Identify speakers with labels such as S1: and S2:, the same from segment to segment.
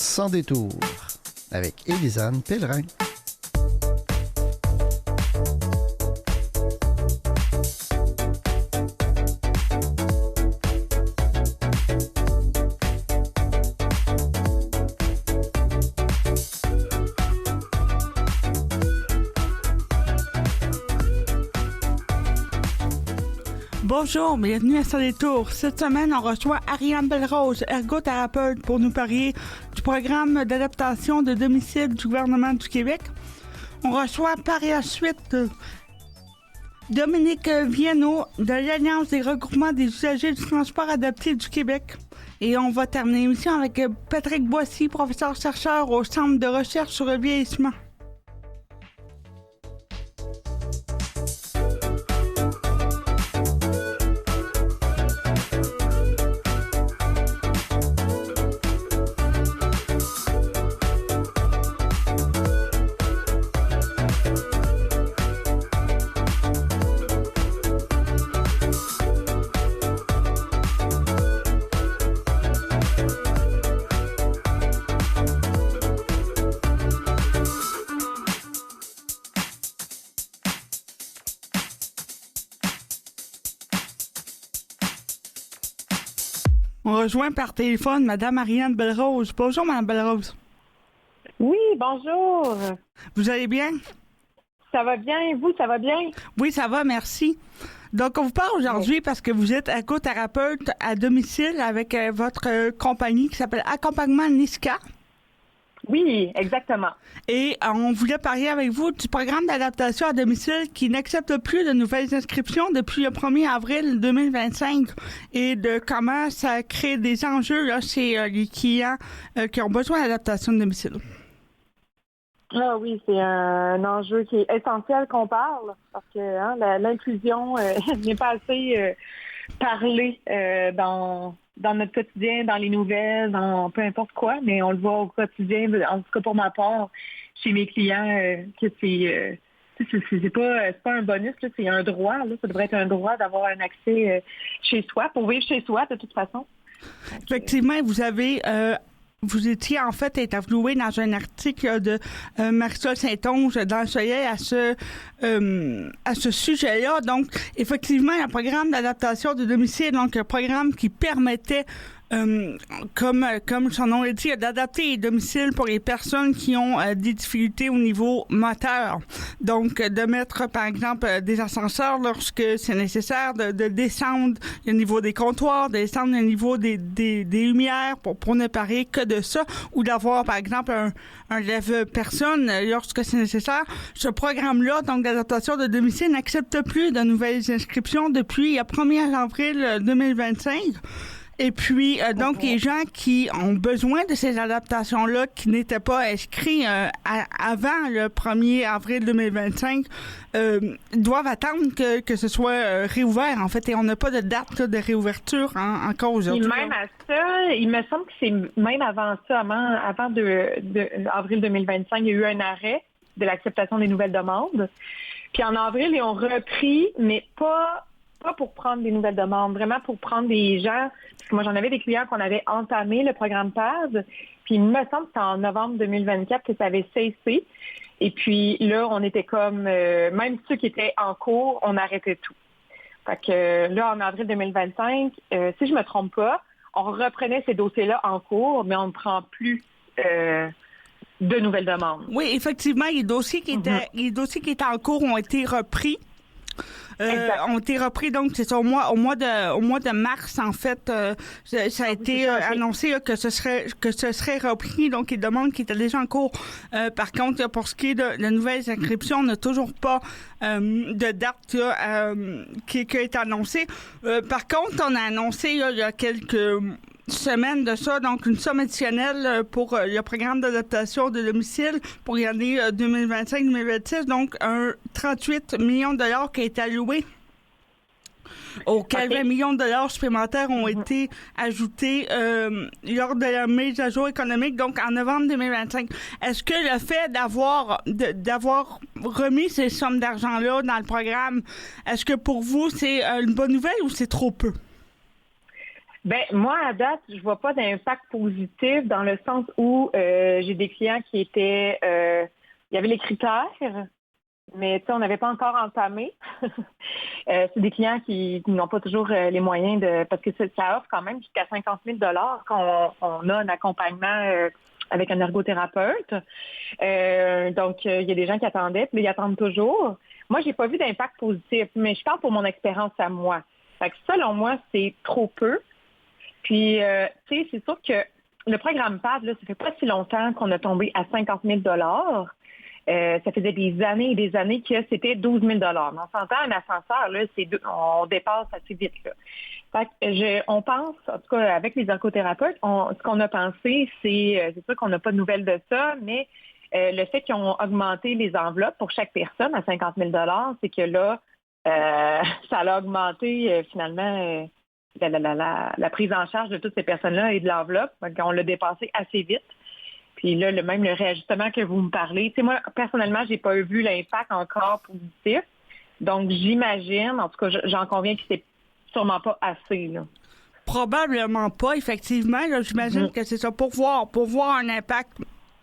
S1: Sans détour avec Élisane Pellerin.
S2: Bonjour, bienvenue à Sans détour. Cette semaine, on reçoit Ariane Belrose, ergothérapeute, pour nous parler du programme d'adaptation de domicile du gouvernement du Québec. On reçoit par la suite Dominique Viano de l'Alliance des regroupements des usagers du transport adapté du Québec. Et on va terminer l'émission avec Patrick Boissy, professeur-chercheur au Centre de recherche sur le vieillissement. On rejoint par téléphone Madame Ariane Belrose. Bonjour, Madame Belrose.
S3: Oui, bonjour.
S2: Vous allez bien?
S3: Ça va bien, et vous, ça va bien?
S2: Oui, ça va, merci. Donc, on vous parle aujourd'hui parce que vous êtes ergothérapeute à domicile avec votre compagnie qui s'appelle Accompagnement NISCA.
S3: Oui, exactement.
S2: Et on voulait parler avec vous du programme d'adaptation à domicile qui n'accepte plus de nouvelles inscriptions depuis le 1er avril 2025 et de comment ça crée des enjeux là, chez les clients qui ont besoin d'adaptation de domicile.
S3: Ah oui, c'est un enjeu qui est essentiel qu'on parle parce que l'inclusion n'est pas assez parlée dans notre quotidien, dans les nouvelles, dans peu importe quoi, mais on le voit au quotidien, en tout cas pour ma part, chez mes clients, que c'est pas un bonus, là, c'est un droit. Là, ça devrait être un droit d'avoir un accès chez soi, pour vivre chez soi de toute façon. Donc,
S2: effectivement, vous étiez en fait interviewé dans un article de Marisol Saint-Onge dans le Soleil à ce sujet-là. Donc, effectivement, un programme d'adaptation de domicile, donc un programme qui permettait comme son nom le dit, d'adapter les domiciles pour les personnes qui ont des difficultés au niveau moteur. Donc, de mettre, par exemple, des ascenseurs lorsque c'est nécessaire, de descendre le niveau des comptoirs, de descendre le niveau des lumières pour ne parler que de ça, ou d'avoir, par exemple, un lève-personne lorsque c'est nécessaire. Ce programme-là, donc d'adaptation de domicile, n'accepte plus de nouvelles inscriptions depuis le 1er avril 2025. Et puis, donc, les gens qui ont besoin de ces adaptations-là, qui n'étaient pas inscrits avant le 1er avril 2025, doivent attendre que ce soit réouvert, en fait. Et on n'a pas de date là, de réouverture encore aujourd'hui.
S3: Et même à ça, il me semble que c'est même avant ça, avant avril 2025, il y a eu un arrêt de l'acceptation des nouvelles demandes. Puis en avril, ils ont repris, mais pas pour prendre des nouvelles demandes, vraiment pour prendre des gens, parce que moi j'en avais des clients qu'on avait entamé le programme PAS, puis il me semble que c'était en novembre 2024 que ça avait cessé, et puis là on était comme, même ceux qui étaient en cours, on arrêtait tout. Fait que là en avril 2025, si je me trompe pas, on reprenait ces dossiers-là en cours, mais on ne prend plus de nouvelles demandes.
S2: Oui, effectivement, les dossiers qui étaient en cours ont été repris. Ont été repris, donc c'est ça, au mois de mars, en fait, ça a été annoncé là, que ce serait repris, donc les demandes qui étaient déjà en cours. Par contre, pour ce qui est de nouvelles inscriptions, on n'a toujours pas de date là, qui a été annoncée. Par contre, on a annoncé là, il y a quelques semaine de ça, donc une somme additionnelle pour le programme d'adaptation de domicile pour l'année 2025-2026, donc un 38 millions de dollars qui a été alloué, auxquels 20 millions de dollars supplémentaires ont été ajoutés lors de la mise à jour économique, donc en novembre 2025. Est-ce que le fait d'avoir remis ces sommes d'argent-là dans le programme, est-ce que pour vous, c'est une bonne nouvelle ou c'est trop peu?
S3: Ben moi, à date, je vois pas d'impact positif dans le sens où j'ai des clients qui étaient... il y avait les critères, mais on n'avait pas encore entamé. C'est des clients qui n'ont pas toujours les moyens de... Parce que ça offre quand même jusqu'à 50 000 quand on a un accompagnement avec un ergothérapeute. Donc, il y a des gens qui attendaient, puis ils attendent toujours. Moi, j'ai pas vu d'impact positif, mais je parle pour mon expérience à moi. Fait que selon moi, c'est trop peu. Puis, tu sais, c'est sûr que le programme PAD, là, ça fait pas si longtemps qu'on a tombé à 50 000 ça faisait des années et des années que c'était 12 000 mais on s'entend, un ascenseur, là, on dépasse assez vite. Là. Fait que on pense, en tout cas avec les ergothérapeutes, ce qu'on a pensé, c'est sûr qu'on n'a pas de nouvelles de ça, mais le fait qu'ils ont augmenté les enveloppes pour chaque personne à 50 000 c'est que là, ça a augmenté finalement la prise en charge de toutes ces personnes-là et de l'enveloppe. On l'a dépassé assez vite. Puis là, même le réajustement que vous me parlez, tu sais, moi, personnellement, j'ai pas vu l'impact encore positif. Donc, j'imagine, en tout cas, j'en conviens que c'est sûrement pas assez, là.
S2: Probablement pas, effectivement. Là, j'imagine que c'est ça. Pour voir un impact,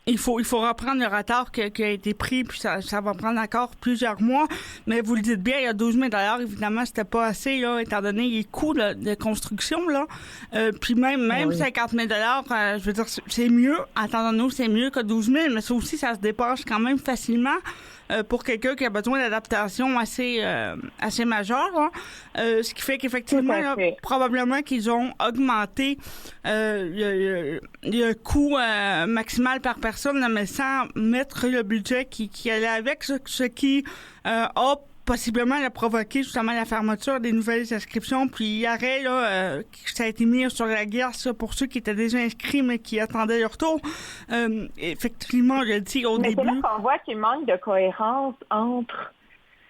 S2: il faut reprendre le retard qui a été pris, puis ça va prendre encore plusieurs mois. Mais vous le dites bien, il y a 12 000 évidemment, c'était pas assez, là, étant donné les coûts de construction, là. Puis même oui. 50 000 je veux dire, c'est mieux, entendons-nous, c'est mieux que 12 000, mais ça aussi, ça se dépasse quand même facilement. Pour quelqu'un qui a besoin d'adaptation assez majeure. Hein. Ce qui fait qu'effectivement, là, probablement qu'ils ont augmenté le coût maximal par personne, là, mais sans mettre le budget qui allait avec, ce qui a possiblement provoqué justement la fermeture des nouvelles inscriptions, puis l'arrêt, ça a été mis sur la glace pour ceux qui étaient déjà inscrits mais qui attendaient leur tour. Effectivement, je le dis au début.
S3: C'est là qu'on voit qu'il manque de cohérence entre,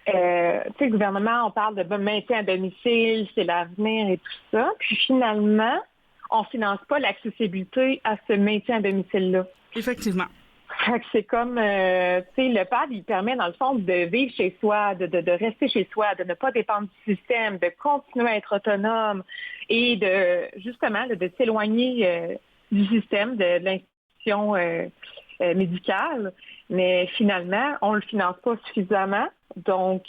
S3: tu sais, le gouvernement, on parle de maintien à domicile, c'est l'avenir et tout ça, puis finalement, on finance pas l'accessibilité à ce maintien à domicile-là.
S2: Effectivement.
S3: C'est comme, tu sais, le PAD, il permet, dans le fond, de vivre chez soi, de rester chez soi, de ne pas dépendre du système, de continuer à être autonome et justement, de s'éloigner du système, de l'institution médicale. Mais finalement, on le finance pas suffisamment. Donc,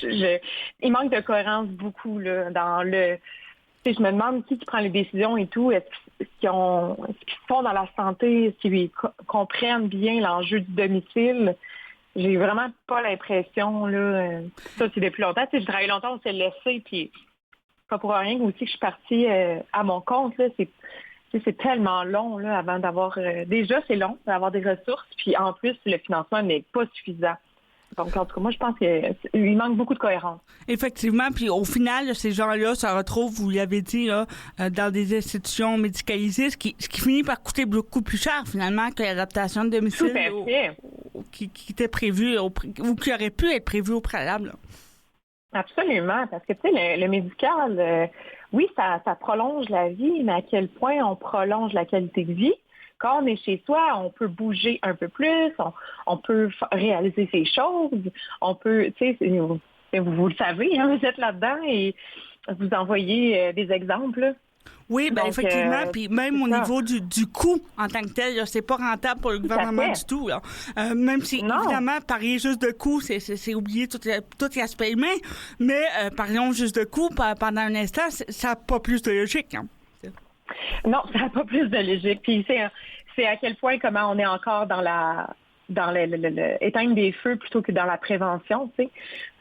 S3: il manque de cohérence beaucoup, là, dans le... Je me demande qui prend les décisions et tout. Est-ce qu'ils font dans la santé, s'ils comprennent bien l'enjeu du domicile? J'ai vraiment pas l'impression, là. Ça, c'est depuis longtemps. Tu sais, je travaille longtemps au CLSC, puis pas pour rien aussi que je suis partie à mon compte, là. C'est tellement long, là, avant d'avoir... déjà, c'est long d'avoir des ressources, puis en plus, le financement n'est pas suffisant. Donc, en tout cas, moi, je pense qu'il manque beaucoup de cohérence.
S2: Effectivement, puis au final, ces gens-là se retrouvent, vous l'avez dit, là, dans des institutions médicalisées, ce qui finit par coûter beaucoup plus cher, finalement, que l'adaptation de domicile qui était prévue, ou qui aurait pu être prévue au préalable. Là.
S3: Absolument, parce que, tu sais, le médical, oui, ça prolonge la vie, mais à quel point on prolonge la qualité de vie? Quand on est chez soi, on peut bouger un peu plus, on peut réaliser ses choses, on peut, tu sais, vous le savez, hein, vous êtes là-dedans et vous envoyez des exemples.
S2: Oui, bien effectivement, puis même au niveau du coût en tant que tel, là, c'est pas rentable pour le gouvernement du tout. Là. Même si, évidemment, parler juste de coût, c'est oublier tout l'aspect humain, mais parlons juste de coût pendant un instant, ça n'a pas plus de logique. Hein.
S3: Non, ça n'a pas plus de logique. Puis c'est à quel point comment on est encore dans éteindre des feux plutôt que dans la prévention, tu sais.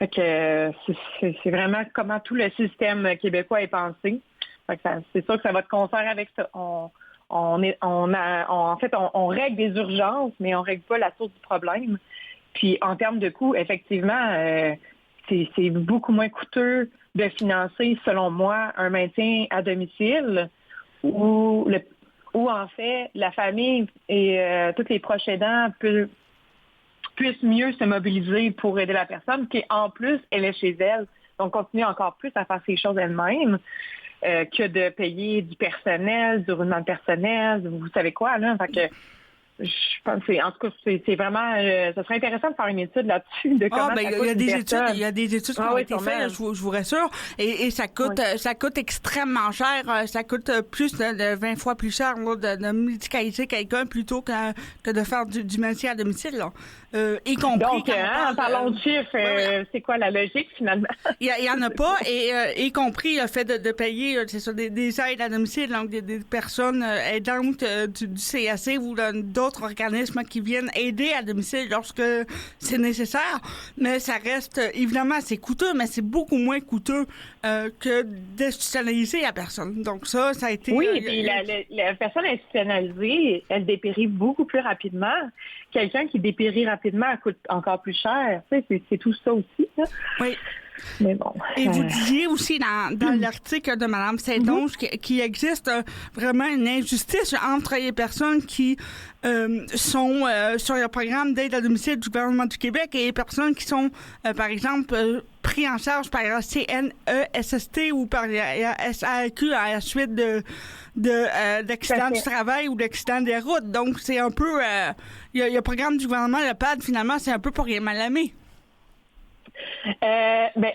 S3: Fait que c'est vraiment comment tout le système québécois est pensé. Fait que c'est sûr que ça va de concert avec ça. En fait, on règle des urgences, mais on règle pas la source du problème. Puis en termes de coûts, effectivement, c'est beaucoup moins coûteux de financer, selon moi, un maintien à domicile où en fait la famille et tous les proches aidants puissent mieux se mobiliser pour aider la personne, qui en plus, elle est chez elle. Donc, continue encore plus à faire ces choses elle-même que de payer du personnel, du roulement de personnel, vous savez quoi, là. Fait que je pense que en tout cas, c'est vraiment, ça serait intéressant de faire une étude là-dessus, de comment ça coûte
S2: il y a des études qui ont été faites, là, je vous rassure, et ça coûte extrêmement cher, ça coûte plus de 20 fois plus cher là, de médicaliser quelqu'un plutôt que de faire du maintien à domicile, là. Y compris.
S3: Donc, parlons de chiffres, c'est quoi la logique finalement? Il
S2: y en a pas, et y compris le fait de payer, c'est ça, des aides à domicile, donc des personnes aidantes du CAC ou d'autres organismes qui viennent aider à domicile lorsque c'est nécessaire. Mais ça reste, évidemment, c'est coûteux, mais c'est beaucoup moins coûteux que d'institutionnaliser la personne. Donc ça a été...
S3: Oui, puis la personne institutionnalisée, elle dépérit beaucoup plus rapidement. Quelqu'un qui dépérit rapidement coûte encore plus cher. Tu sais, c'est tout ça aussi. Là.
S2: Oui.
S3: Mais bon.
S2: Et vous disiez aussi dans l'article de Mme Saint-Onge qu'il existe vraiment une injustice entre les personnes qui sont sur le programme d'aide à domicile du gouvernement du Québec et les personnes qui sont, par exemple, pris en charge par la CNESST ou par la SAQ à la suite d'accidents du travail ou d'accidents des routes. Donc, c'est un peu... il y a le programme du gouvernement, le PAD, finalement, c'est un peu pour les mal-aimés.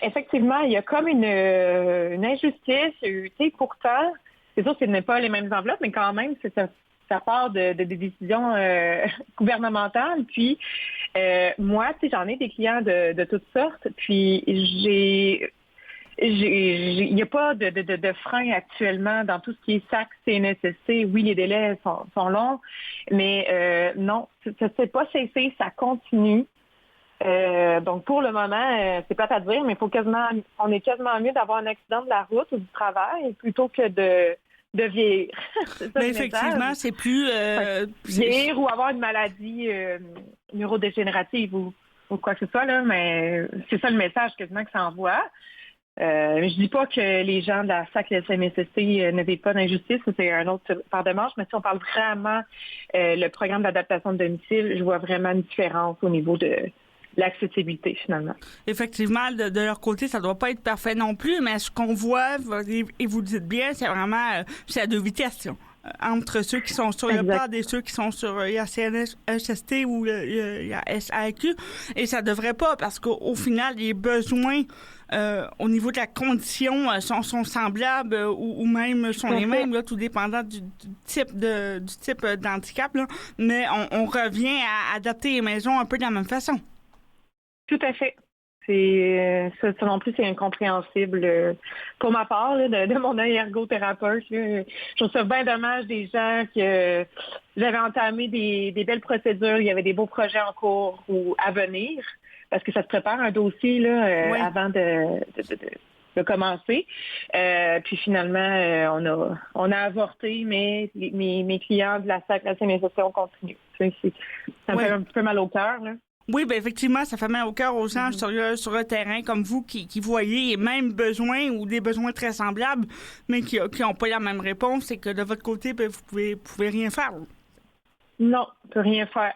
S3: Effectivement, il y a comme une injustice. Tu sais, pourtant, c'est sûr que ce n'est pas les mêmes enveloppes, mais quand même, ça part de décisions gouvernementales. Puis, moi, tu sais, j'en ai des clients de toutes sortes. Puis, il n'y a pas de frein actuellement dans tout ce qui est SAC, CNSST. Oui, les délais sont longs, mais non, ça ne s'est pas cessé, ça continue. Donc, pour le moment, c'est plate à dire, mais on est quasiment mieux d'avoir un accident de la route ou du travail plutôt que de vieillir.
S2: Mais effectivement, c'est plus...
S3: vieillir ou avoir une maladie neurodégénérative ou quoi que ce soit, là, mais c'est ça le message quasiment que ça envoie. Je dis pas que les gens de la SAC et la CNSST ne vivent pas d'injustice, c'est un autre part de manche, mais si on parle vraiment le programme d'adaptation de domicile, je vois vraiment une différence au niveau de l'accessibilité, finalement.
S2: Effectivement, de leur côté, ça ne doit pas être parfait non plus, mais ce qu'on voit, et vous le dites bien, c'est vraiment c'est à deux vitesses, là, entre ceux qui sont sur le PAD et ceux qui sont sur la CNSST ou la SAQ, et ça ne devrait pas, parce qu'au final, les besoins au niveau de la condition sont semblables ou même sont les mêmes, là, tout dépendant du type d'handicap, là, mais on revient à adapter les maisons un peu de la même façon.
S3: Tout à fait. Ça non plus, c'est incompréhensible pour ma part, là, de mon œil ergothérapeute. Là. Je trouve ça bien dommage des gens que j'avais entamé des belles procédures, il y avait des beaux projets en cours ou à venir, parce que ça se prépare un dossier là, avant de commencer. Puis finalement, on a avorté, mais mes clients de la SAC, la CNSST, ont continué. Ça me fait un petit peu mal au cœur, là.
S2: Oui, bien effectivement, ça fait mal au cœur aux gens sur le terrain comme vous qui voyez les mêmes besoins ou des besoins très semblables, mais qui n'ont pas la même réponse et que de votre côté, bien, vous pouvez rien faire.
S3: Non, on peut rien faire.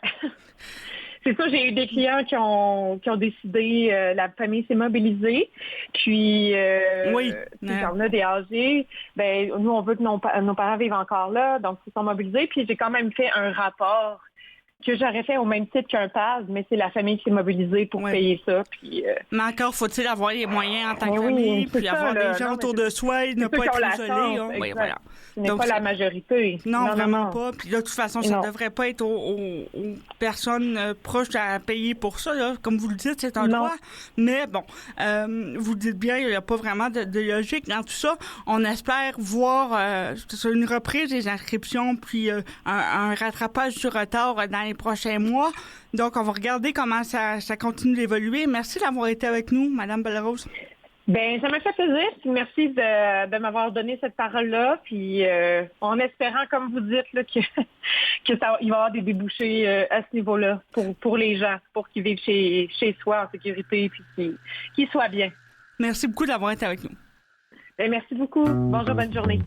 S3: C'est ça, j'ai eu des clients qui ont décidé, la famille s'est mobilisée, puis on a des âgés, ben nous on veut que nos parents vivent encore là, donc ils sont mobilisés, puis j'ai quand même fait un rapport que j'aurais fait au même titre qu'un PAD, mais c'est la famille qui s'est mobilisée pour payer ça. Puis,
S2: mais encore faut-il avoir les moyens en tant que famille, puis avoir des gens autour de soi et ne pas être isolé. Oui, voilà.
S3: Ce n'est pas la majorité.
S2: Non, vraiment pas. Puis de toute façon, ça ne devrait pas être aux personnes proches à payer pour ça. Là. Comme vous le dites, c'est un droit. Mais bon, vous dites bien, il n'y a pas vraiment de logique dans tout ça. On espère voir une reprise des inscriptions, puis un rattrapage du retard dans les prochains mois. Donc, on va regarder comment ça continue d'évoluer. Merci d'avoir été avec nous, Mme Bellerose.
S3: Bien, ça m'a fait plaisir. Merci de m'avoir donné cette parole-là. Puis, en espérant, comme vous dites, là, qu'il va y avoir des débouchés à ce niveau-là pour les gens, pour qu'ils vivent chez soi en sécurité puis qu'ils soient bien.
S2: Merci beaucoup d'avoir été avec nous.
S3: Bien, merci beaucoup. Bonjour, bonne journée.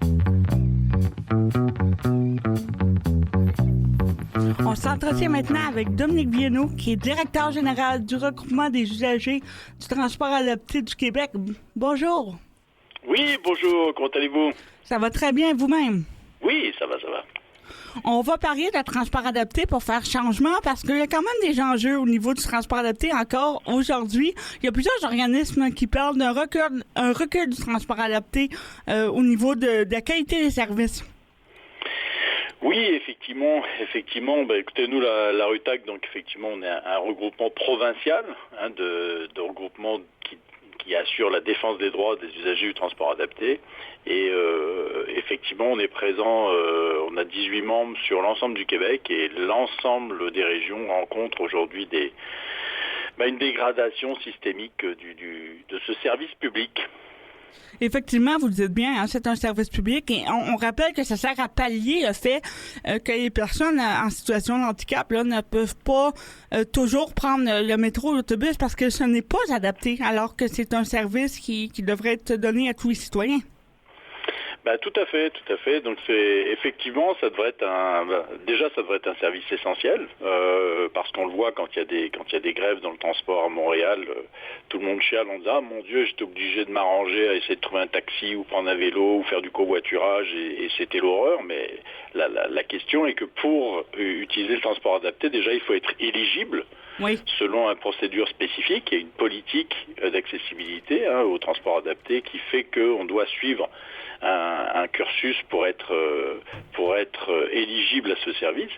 S2: On s'entretient maintenant avec Dominique Viennot, qui est directeur général du regroupement des usagers du transport adapté du Québec. Bonjour.
S4: Oui, bonjour. Comment allez-vous?
S2: Ça va très bien, vous-même?
S4: Oui, ça va, ça va.
S2: On va parler de transport adapté pour faire changement parce qu'il y a quand même des enjeux au niveau du transport adapté encore aujourd'hui. Il y a plusieurs organismes qui parlent d'un recul du transport adapté au niveau de la qualité des services.
S4: Oui, effectivement. Écoutez, nous, la RUTAC, donc effectivement, on est un regroupement provincial de regroupements qui assure la défense des droits des usagers du transport adapté. Et effectivement, on est présent, on a 18 membres sur l'ensemble du Québec et l'ensemble des régions rencontrent aujourd'hui une dégradation systémique de ce service public.
S2: Effectivement, vous le dites bien, c'est un service public et on rappelle que ça sert à pallier le fait que les personnes en situation de handicap ne peuvent pas toujours prendre le métro ou l'autobus parce que ce n'est pas adapté, alors que c'est un service qui devrait être donné à tous les citoyens.
S4: Tout à fait. Donc effectivement, ça devrait être un service essentiel parce qu'on le voit quand il y a des grèves dans le transport à Montréal, tout le monde chiale en disant ah mon Dieu, j'étais obligé de m'arranger à essayer de trouver un taxi ou prendre un vélo ou faire du covoiturage et c'était l'horreur. Mais la question est que pour utiliser le transport adapté, déjà il faut être éligible. Oui. Selon une procédure spécifique, il y a une politique d'accessibilité au transport adapté qui fait qu'on doit suivre un cursus pour être éligible à ce service.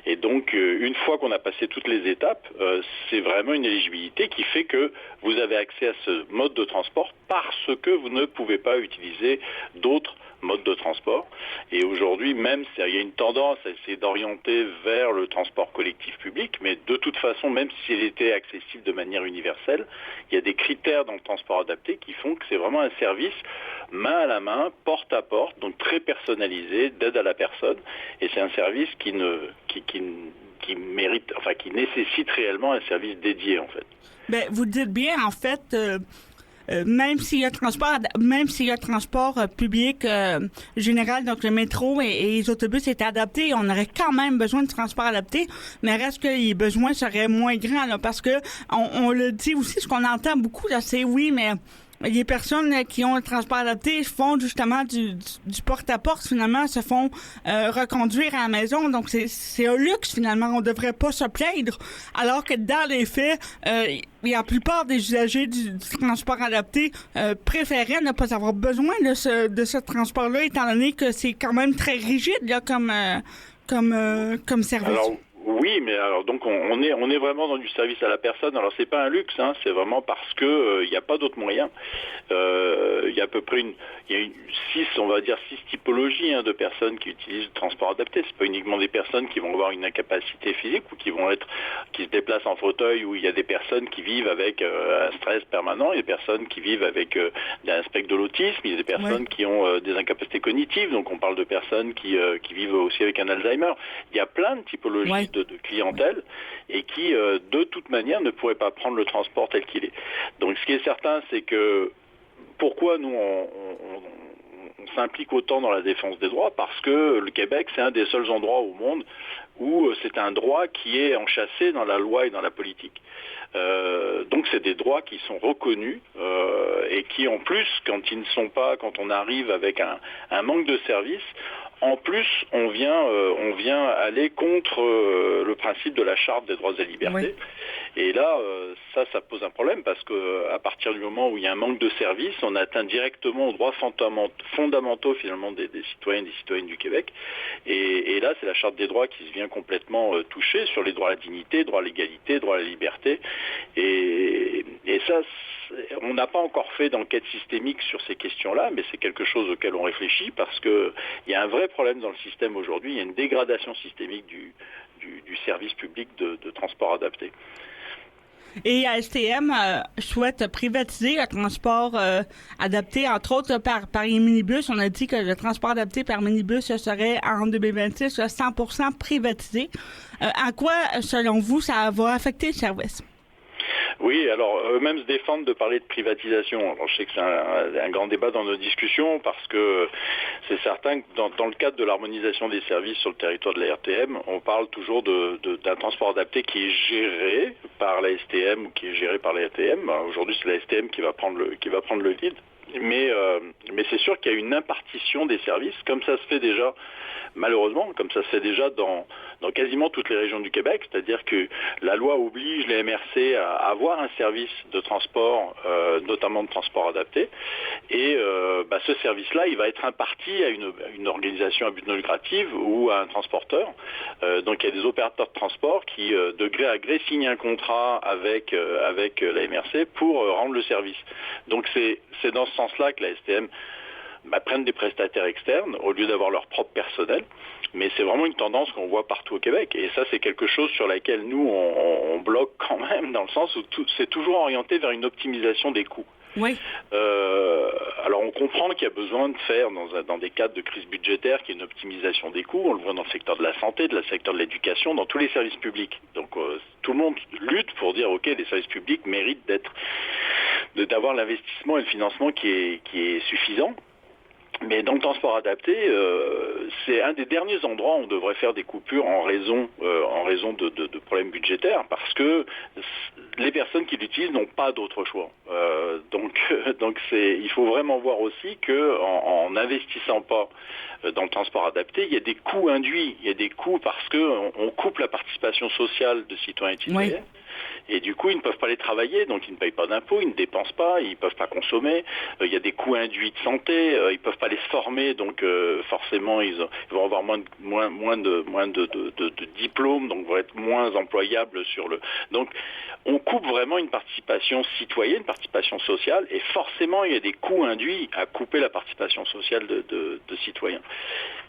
S4: Et donc, une fois qu'on a passé toutes les étapes, c'est vraiment une éligibilité qui fait que vous avez accès à ce mode de transport parce que vous ne pouvez pas utiliser d'autres modes de transport. Et aujourd'hui, même il y a une tendance à essayer d'orienter vers le transport collectif public, mais de toute façon, même s'il était accessible de manière universelle, il y a des critères dans le transport adapté qui font que c'est vraiment un service main à la main, porte à porte, donc très personnalisé, d'aide à la personne. Et c'est un service qui nécessite réellement un service dédié, en fait.
S2: Vous dites bien, en fait, même s'il y a transport public général, donc le métro et les autobus étaient adaptés, on aurait quand même besoin de transport adapté, mais reste que les besoins seraient moins grands, parce que on le dit aussi, ce qu'on entend beaucoup, c'est oui, mais les personnes qui ont le transport adapté font justement du porte-à-porte, finalement, se font reconduire à la maison. Donc, c'est un luxe, finalement. On devrait pas se plaindre. Alors que dans les faits, la plupart des usagers du transport adapté préféraient ne pas avoir besoin de ce transport-là, étant donné que c'est quand même très rigide là, comme service. Alors,
S4: oui, mais alors donc on est vraiment dans du service à la personne. Alors c'est pas un luxe, c'est vraiment parce que il n'y a pas d'autres moyens. Il y a à peu près six typologies de personnes qui utilisent le transport adapté. C'est pas uniquement des personnes qui vont avoir une incapacité physique ou qui se déplacent en fauteuil, ou il y a des personnes qui vivent avec un stress permanent, il y a des personnes qui vivent avec un spectre de l'autisme, il y a des personnes qui ont des incapacités cognitives, donc on parle de personnes qui vivent aussi avec un Alzheimer. Il y a plein de typologies de clientèle et qui, de toute manière, ne pourraient pas prendre le transport tel qu'il est. Donc ce qui est certain, c'est que pourquoi nous on s'implique autant dans la défense des droits, parce que le Québec, c'est un des seuls endroits au monde où c'est un droit qui est enchâssé dans la loi et dans la politique. Donc c'est des droits qui sont reconnus et qui, en plus, quand on arrive avec un manque de service, en plus, on vient aller contre le principe de la Charte des droits et libertés. Oui. Et là, ça pose un problème parce qu'à partir du moment où il y a un manque de services, on atteint directement aux droits fondamentaux finalement des citoyens et des citoyennes du Québec. Et là, c'est la Charte des droits qui se vient complètement toucher sur les droits à la dignité, droits à l'égalité, droits à la liberté. Et ça, on n'a pas encore fait d'enquête systémique sur ces questions-là, mais c'est quelque chose auquel on réfléchit parce qu'il y a un vrai problème dans le système aujourd'hui. Il y a une dégradation systémique du service public de transport adapté.
S2: Et STM souhaite privatiser le transport adapté, entre autres par les minibus. On a dit que le transport adapté par minibus serait en 2026 100% privatisé. En quoi, selon vous, ça va affecter le service?
S4: Oui, alors eux-mêmes se défendent de parler de privatisation. Alors, je sais que c'est un grand débat dans nos discussions parce que c'est certain que dans le cadre de l'harmonisation des services sur le territoire de la RTM, on parle toujours d'un transport adapté qui est géré par la STM ou qui est géré par la RTM. Aujourd'hui, c'est la STM qui va prendre le lead. Mais c'est sûr qu'il y a une impartition des services, comme ça se fait déjà, malheureusement, comme ça se fait déjà dans quasiment toutes les régions du Québec, c'est-à-dire que la loi oblige les MRC à avoir un service de transport, notamment de transport adapté, et ce service-là, il va être imparti à une organisation à but non lucratif ou à un transporteur. Donc il y a des opérateurs de transport qui, de gré à gré, signent un contrat avec la MRC pour rendre le service. Donc c'est dans ce sens-là que la STM prennent des prestataires externes au lieu d'avoir leur propre personnel. Mais c'est vraiment une tendance qu'on voit partout au Québec. Et ça, c'est quelque chose sur laquelle nous, on bloque quand même, dans le sens où c'est toujours orienté vers une optimisation des coûts.
S2: Oui.
S4: Alors on comprend qu'il y a besoin de faire, dans des cadres de crise budgétaire, qu'il y ait une optimisation des coûts. On le voit dans le secteur de la santé, dans le secteur de l'éducation, dans tous les services publics. Donc tout le monde lutte pour dire, OK, les services publics méritent d'avoir l'investissement et le financement qui est suffisant. Mais dans le transport adapté, c'est un des derniers endroits où on devrait faire des coupures en raison de problèmes budgétaires, parce que les personnes qui l'utilisent n'ont pas d'autre choix. Donc il faut vraiment voir aussi que en n'investissant pas dans le transport adapté, il y a des coûts induits, il y a des coûts parce que on coupe la participation sociale de citoyens et citoyennes. Oui. Et du coup, ils ne peuvent pas aller travailler, donc ils ne payent pas d'impôts, ils ne dépensent pas, ils ne peuvent pas consommer. Il y a des coûts induits de santé, ils ne peuvent pas aller se former, donc forcément, ils vont avoir moins de diplômes, donc vont être moins employables sur le... Donc, on coupe vraiment une participation citoyenne, une participation sociale, et forcément, il y a des coûts induits à couper la participation sociale de citoyens.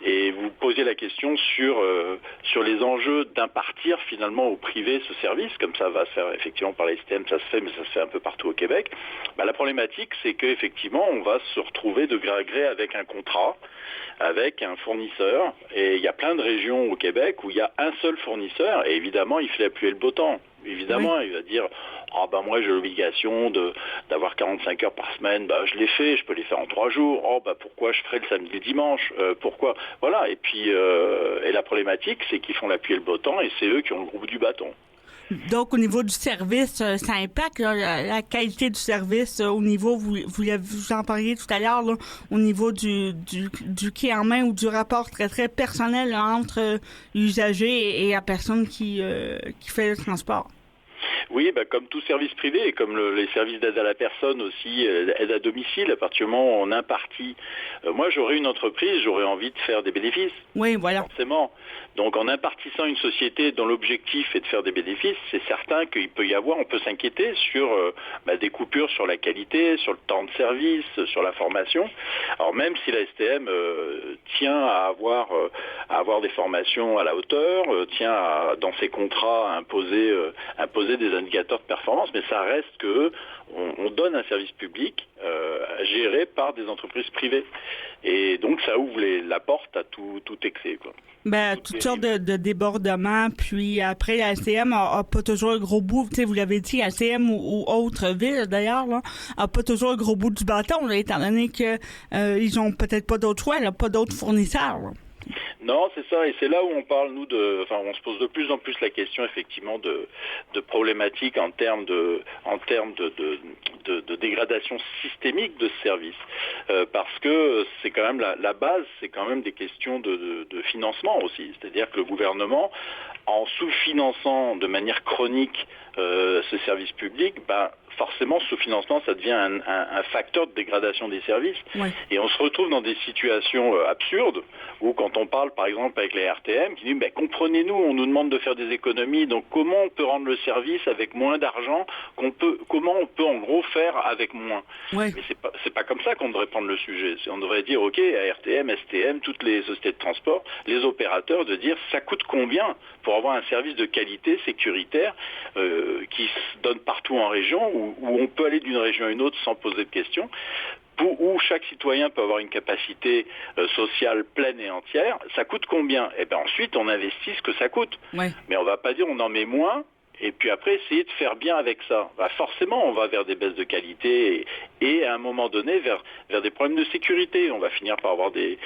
S4: Et vous posez la question sur les enjeux d'impartir finalement au privé ce service, comme ça va se faire effectivement par la STM, ça se fait, mais ça se fait un peu partout au Québec. La problématique, c'est qu'effectivement, on va se retrouver de gré à gré avec un contrat, avec un fournisseur, et il y a plein de régions au Québec où il y a un seul fournisseur, et évidemment, il fait la pluie et le beau temps. Évidemment, oui. Il va dire moi j'ai l'obligation d'avoir 45 heures par semaine, je l'ai fait, je peux les faire en 3 jours. Pourquoi je ferai le samedi et le dimanche, pourquoi voilà. Et puis et la problématique, c'est qu'ils font la pluie et le beau temps, et c'est eux qui ont le gros bout du bâton.
S2: Donc, au niveau du service, ça impacte la qualité du service au niveau, vous en parliez tout à l'heure, au niveau du clé en main ou du rapport très, très personnel entre l'usager et la personne qui fait le transport.
S4: Oui, comme tout service privé, et comme les services d'aide à la personne aussi, aide à domicile, à partir du moment où on impartit. Moi, j'aurais une entreprise, j'aurais envie de faire des bénéfices.
S2: Oui, voilà.
S4: Forcément. Donc, en impartissant une société dont l'objectif est de faire des bénéfices, c'est certain qu'il peut y avoir, on peut s'inquiéter sur des coupures sur la qualité, sur le temps de service, sur la formation. Alors, même si la STM tient à avoir des formations à la hauteur, tient dans ses contrats à imposer des indicateurs de performance, mais ça reste que on donne un service public géré par des entreprises privées. Et donc, ça ouvre la porte à tout excès, quoi.
S2: Toutes sortes de débordements, puis après, la STM a pas toujours un gros bout, vous l'avez dit, la STM ou autre ville, d'ailleurs, a pas toujours un gros bout du bâton, étant donné que ils ont peut-être pas d'autre choix, pas d'autres fournisseurs, là.
S4: Non, c'est ça, et c'est là où on parle, nous, on se pose de plus en plus la question, effectivement, de problématiques en termes de dégradation systémique de ce service. Parce que c'est quand même la base, c'est quand même des questions de financement aussi. C'est-à-dire que le gouvernement, en sous-finançant de manière chronique ce service public, forcément, ce sous-financement, ça devient un facteur de dégradation des services. Ouais. Et on se retrouve dans des situations absurdes où quand on parle, par exemple, avec la RTM, qui dit comprenez-nous, on nous demande de faire des économies, donc comment on peut rendre le service avec moins d'argent, comment on peut en gros faire avec moins. Ouais. Mais c'est pas comme ça qu'on devrait prendre le sujet. On devrait dire, OK, à RTM, STM, toutes les sociétés de transport, les opérateurs, de dire ça coûte combien pour avoir un service de qualité sécuritaire qui se donne partout en région, où on peut aller d'une région à une autre sans poser de questions, où chaque citoyen peut avoir une capacité sociale pleine et entière. Ça coûte combien ? Et ensuite, on investit ce que ça coûte. Ouais. Mais on ne va pas dire on en met moins et puis après essayer de faire bien avec ça. Forcément, on va vers des baisses de qualité et à un moment donné vers des problèmes de sécurité. On va finir par avoir des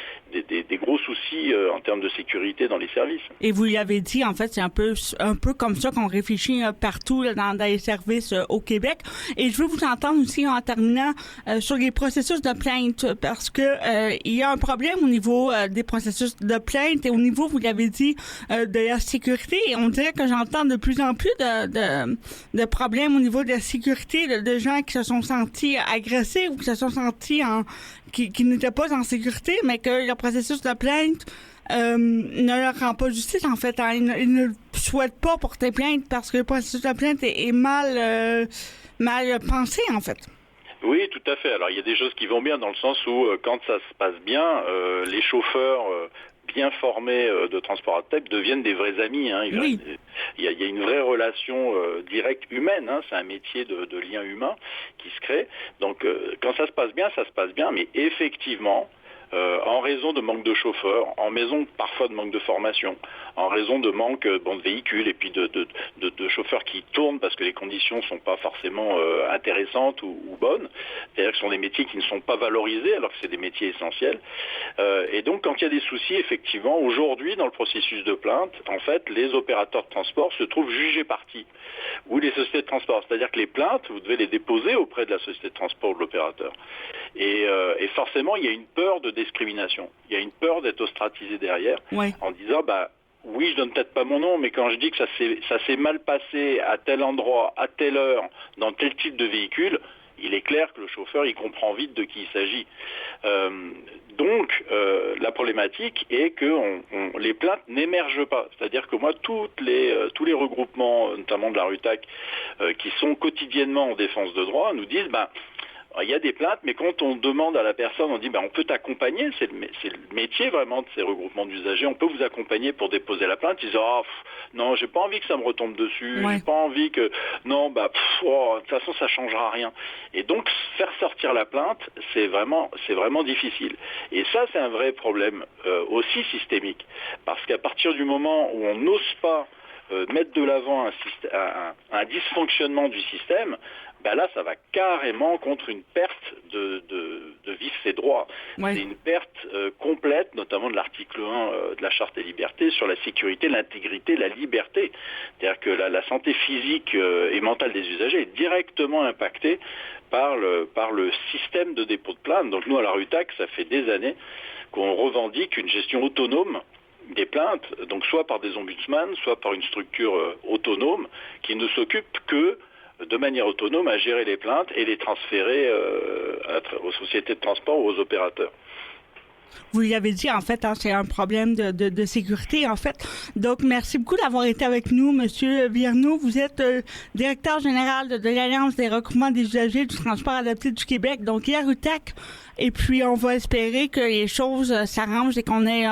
S4: gros soucis en termes de sécurité dans les services.
S2: Et vous l'avez dit, en fait, c'est un peu comme ça qu'on réfléchit partout là, dans les services au Québec. Et je veux vous entendre aussi en terminant sur les processus de plainte, parce que il y a un problème au niveau des processus de plainte et au niveau, vous l'avez dit, de la sécurité. Et on dirait que j'entends de plus en plus de problèmes au niveau de la sécurité, de gens qui se sont sentis agressés ou qui se sont sentis qui n'étaient pas en sécurité, mais que le processus de plainte ne leur rend pas justice, en fait. Hein. Ils ne souhaitent pas porter plainte parce que le processus de plainte est mal pensé, en fait.
S4: Oui, tout à fait. Alors, il y a des choses qui vont bien dans le sens où, quand ça se passe bien, les chauffeurs bien formés de transport à tête deviennent des vrais amis. Hein.
S2: Oui.
S4: Il y a une vraie relation directe humaine. Hein. C'est un métier de lien humain qui se crée. Donc, quand ça se passe bien, mais effectivement, en raison de manque de chauffeurs, en raison parfois de manque de formation, en raison de manque de véhicules et puis de chauffeurs qui tournent parce que les conditions ne sont pas forcément intéressantes ou bonnes. C'est-à-dire que ce sont des métiers qui ne sont pas valorisés alors que c'est des métiers essentiels. Et donc quand il y a des soucis, effectivement, aujourd'hui dans le processus de plainte, en fait, les opérateurs de transport se trouvent jugés partis. Ou les sociétés de transport. C'est-à-dire que les plaintes, vous devez les déposer auprès de la société de transport ou de l'opérateur. Et forcément, il y a une peur de discrimination. Il y a une peur d'être ostracisé derrière, en disant, oui, je donne peut-être pas mon nom, mais quand je dis que ça s'est mal passé à tel endroit, à telle heure, dans tel type de véhicule, il est clair que le chauffeur, il comprend vite de qui il s'agit. Donc, la problématique est que les plaintes n'émergent pas. C'est-à-dire que moi, tous les regroupements, notamment de la RUTAC, qui sont quotidiennement en défense de droit, nous disent, il y a des plaintes, mais quand on demande à la personne, on dit on peut t'accompagner, c'est le métier vraiment de ces regroupements d'usagers, on peut vous accompagner pour déposer la plainte. Ils disent non, j'ai pas envie que ça me retombe dessus, j'ai pas envie que de toute façon ça changera rien. Et donc faire sortir la plainte, c'est vraiment difficile. Et ça c'est un vrai problème aussi systémique, parce qu'à partir du moment où on n'ose pas mettre de l'avant un dysfonctionnement du système, là, ça va carrément contre une perte de vivre ses droits. Ouais. C'est une perte complète, notamment de l'article 1 de la Charte des libertés, sur la sécurité, l'intégrité, la liberté. C'est-à-dire que la santé physique et mentale des usagers est directement impactée par le système de dépôt de plainte. Donc nous, à la RUTAC, ça fait des années qu'on revendique une gestion autonome des plaintes, donc soit par des ombudsman, soit par une structure autonome qui ne s'occupe que de manière autonome à gérer les plaintes et les transférer aux sociétés de transport ou aux opérateurs.
S2: Vous l'avez dit, en fait, c'est un problème de sécurité, en fait. Donc, merci beaucoup d'avoir été avec nous, Monsieur Virneau. Vous êtes directeur général de l'Alliance des regroupements des usagers du transport adapté du Québec, donc la RUTAC. Et puis, on va espérer que les choses s'arrangent et qu'on ait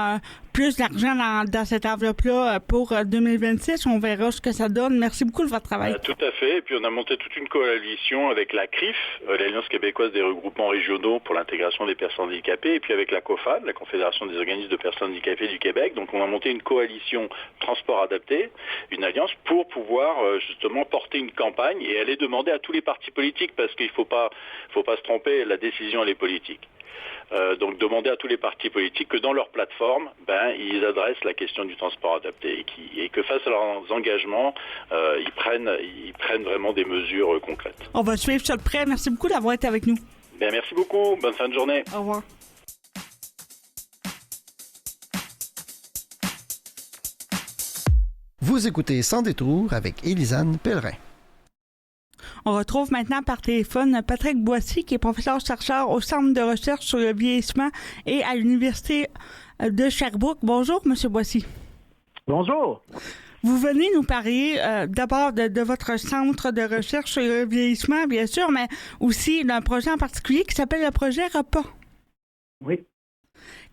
S2: plus d'argent dans cette enveloppe-là pour 2026. On verra ce que ça donne. Merci beaucoup de votre travail.
S4: Tout à fait. Et puis, on a monté toute une coalition avec la CRIF, l'Alliance québécoise des regroupements régionaux pour l'intégration des personnes handicapées, et puis avec la COFAD, la Confédération des organismes de personnes handicapées du Québec. Donc, on a monté une coalition transport adapté, une alliance, pour pouvoir justement porter une campagne et aller demander à tous les partis politiques, parce qu'il ne faut pas se tromper, la décision, elle est politique. Donc demander à tous les partis politiques que dans leur plateforme, ils adressent la question du transport adapté et que face à leurs engagements, ils prennent vraiment des mesures concrètes.
S2: On va suivre ça de près. Merci beaucoup d'avoir été avec nous.
S4: Merci beaucoup. Bonne fin de journée.
S2: Au revoir.
S1: Vous écoutez Sans détour avec Élisane Pellerin.
S2: On retrouve maintenant par téléphone Patrick Boissy, qui est professeur-chercheur au Centre de recherche sur le vieillissement et à l'Université de Sherbrooke. Bonjour, M. Boissy.
S5: Bonjour.
S2: Vous venez nous parler d'abord de votre centre de recherche sur le vieillissement, bien sûr, mais aussi d'un projet en particulier qui s'appelle le projet Repas.
S5: Oui.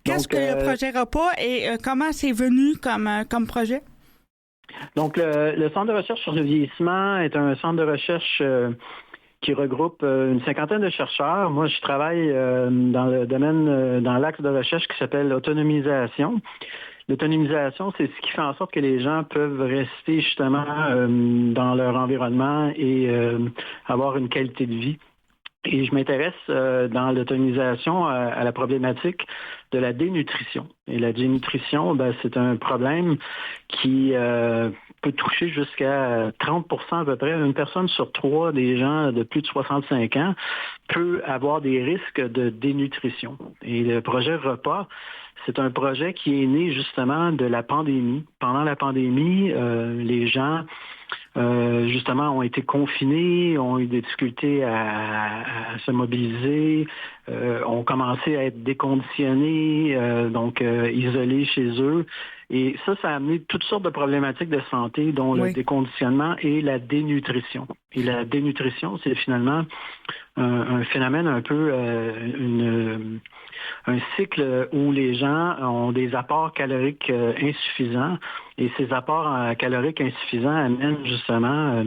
S2: Qu'est-ce que le projet Repas et comment c'est venu comme projet?
S5: Donc, le Centre de recherche sur le vieillissement est un centre de recherche qui regroupe une cinquantaine de chercheurs. Moi, je travaille dans le domaine, dans l'axe de recherche qui s'appelle l'autonomisation. L'autonomisation, c'est ce qui fait en sorte que les gens peuvent rester justement dans leur environnement et avoir une qualité de vie. Et je m'intéresse dans l'autonomisation à la problématique de la dénutrition. Et la dénutrition, c'est un problème qui peut toucher jusqu'à 30% à peu près. Une personne sur 3 des gens de plus de 65 ans peut avoir des risques de dénutrition. Et le projet Repas, c'est un projet qui est né justement de la pandémie. Pendant la pandémie, les gens justement ont été confinés, ont eu des difficultés à se mobiliser, ont commencé à être déconditionnés, donc isolés chez eux. Et ça a amené toutes sortes de problématiques de santé, dont le déconditionnement et la dénutrition. Et la dénutrition, c'est finalement un phénomène un peu un cycle où les gens ont des apports caloriques insuffisants, et ces apports caloriques insuffisants amènent justement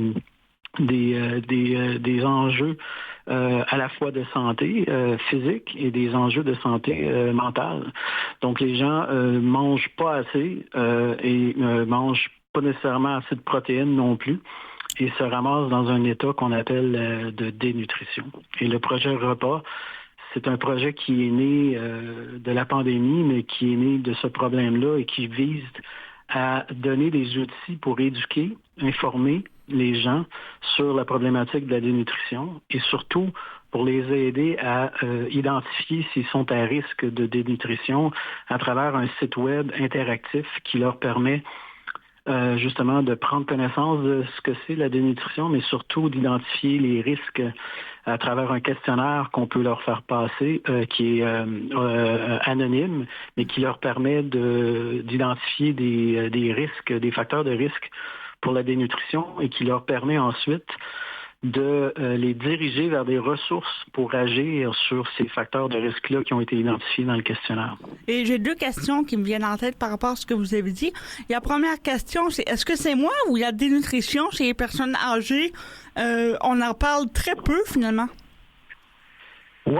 S5: des enjeux à la fois de santé physique et des enjeux de santé mentale. Donc les gens mangent pas assez et mangent pas nécessairement assez de protéines non plus, et se ramassent dans un état qu'on appelle de dénutrition. Et le projet Repas, c'est un projet qui est né de la pandémie, mais qui est né de ce problème-là et qui vise à donner des outils pour éduquer, informer les gens sur la problématique de la dénutrition et surtout pour les aider à identifier s'ils sont à risque de dénutrition à travers un site web interactif qui leur permet justement de prendre connaissance de ce que c'est la dénutrition, mais surtout d'identifier les risques à travers un questionnaire qu'on peut leur faire passer, qui est anonyme, mais qui leur permet d'identifier des risques, des facteurs de risque pour la dénutrition, et qui leur permet ensuite de les diriger vers des ressources pour agir sur ces facteurs de risque-là qui ont été identifiés dans le questionnaire.
S2: Et j'ai 2 questions qui me viennent en tête par rapport à ce que vous avez dit. La première question, c'est est-ce que c'est moi ou la dénutrition chez les personnes âgées? On en parle très peu, finalement.
S5: Oui,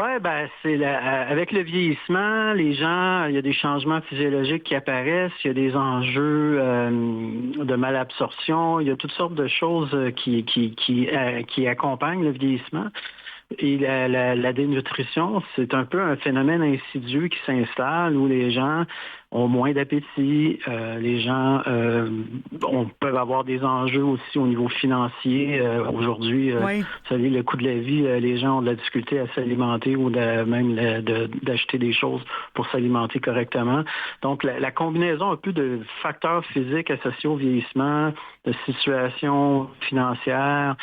S5: c'est avec le vieillissement, les gens, il y a des changements physiologiques qui apparaissent, il y a des enjeux de malabsorption, il y a toutes sortes de choses qui accompagnent le vieillissement. Et la dénutrition, c'est un peu un phénomène insidieux qui s'installe où les gens ont moins d'appétit, les gens peuvent avoir des enjeux aussi au niveau financier. Aujourd'hui, vous savez, le coût de la vie, les gens ont de la difficulté à s'alimenter ou même d'acheter des choses pour s'alimenter correctement. Donc, la combinaison un peu de facteurs physiques associés au vieillissement, de situations financières,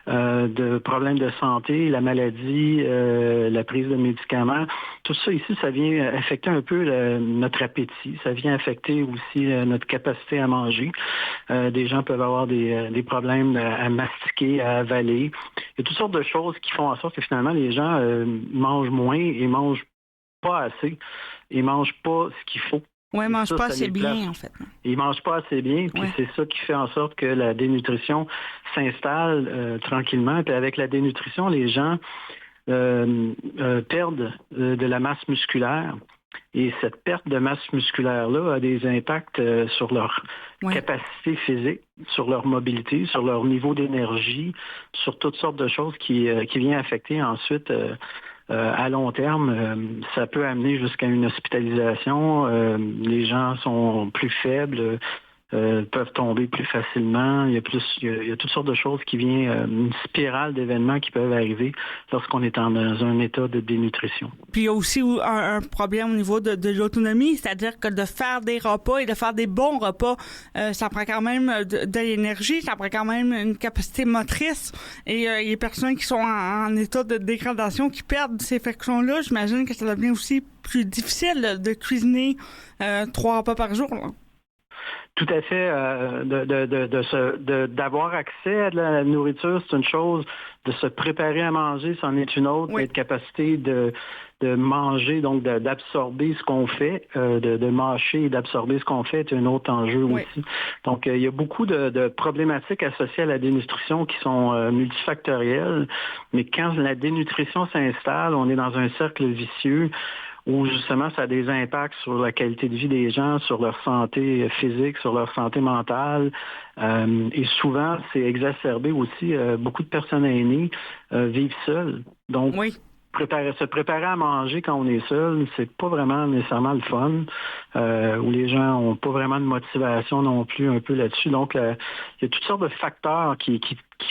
S5: de problèmes de santé, la maladie, la prise de médicaments, tout ça ici, ça vient affecter un peu notre appétit. Ça vient affecter aussi notre capacité à manger. Des gens peuvent avoir des problèmes à mastiquer, à avaler. Il y a toutes sortes de choses qui font en sorte que finalement, les gens mangent moins et mangent pas assez et mangent pas ce qu'il faut.
S2: Oui, ils ne mangent pas assez bien, en fait.
S5: Ils ne mangent pas assez bien, puis c'est ça qui fait en sorte que la dénutrition s'installe tranquillement. Puis avec la dénutrition, les gens perdent de la masse musculaire. Et cette perte de masse musculaire-là a des impacts sur leur capacité physique, sur leur mobilité, sur leur niveau d'énergie, sur toutes sortes de choses qui viennent affecter ensuite à long terme. Ça peut amener jusqu'à une hospitalisation. Les gens sont plus faibles, peuvent tomber plus facilement. Il y a toutes sortes de choses qui viennent, une spirale d'événements qui peuvent arriver lorsqu'on est dans un état de dénutrition.
S2: Puis il y a aussi un problème au niveau de l'autonomie, c'est-à-dire que de faire des repas et de faire des bons repas, ça prend quand même de l'énergie, ça prend quand même une capacité motrice. Et les personnes qui sont en état de dégradation, qui perdent ces fonctions-là, j'imagine que ça devient aussi plus difficile de cuisiner 3 repas par jour, là.
S5: Tout à fait. D'avoir accès à de la nourriture, c'est une chose. De se préparer à manger, c'en est une autre. D'être capacité de manger, donc d'absorber ce qu'on fait, de mâcher et d'absorber ce qu'on fait est un autre enjeu aussi. Donc, il y a beaucoup de problématiques associées à la dénutrition qui sont multifactorielles. Mais quand la dénutrition s'installe, on est dans un cercle vicieux. où justement ça a des impacts sur la qualité de vie des gens, sur leur santé physique, sur leur santé mentale. Et souvent, c'est exacerbé aussi. Beaucoup de personnes aînées vivent seules. Donc,
S2: oui.
S5: Se préparer à manger quand on est seul, c'est pas vraiment nécessairement le fun, où les gens ont pas vraiment de motivation non plus un peu là-dessus. Donc, il y a toutes sortes de facteurs qui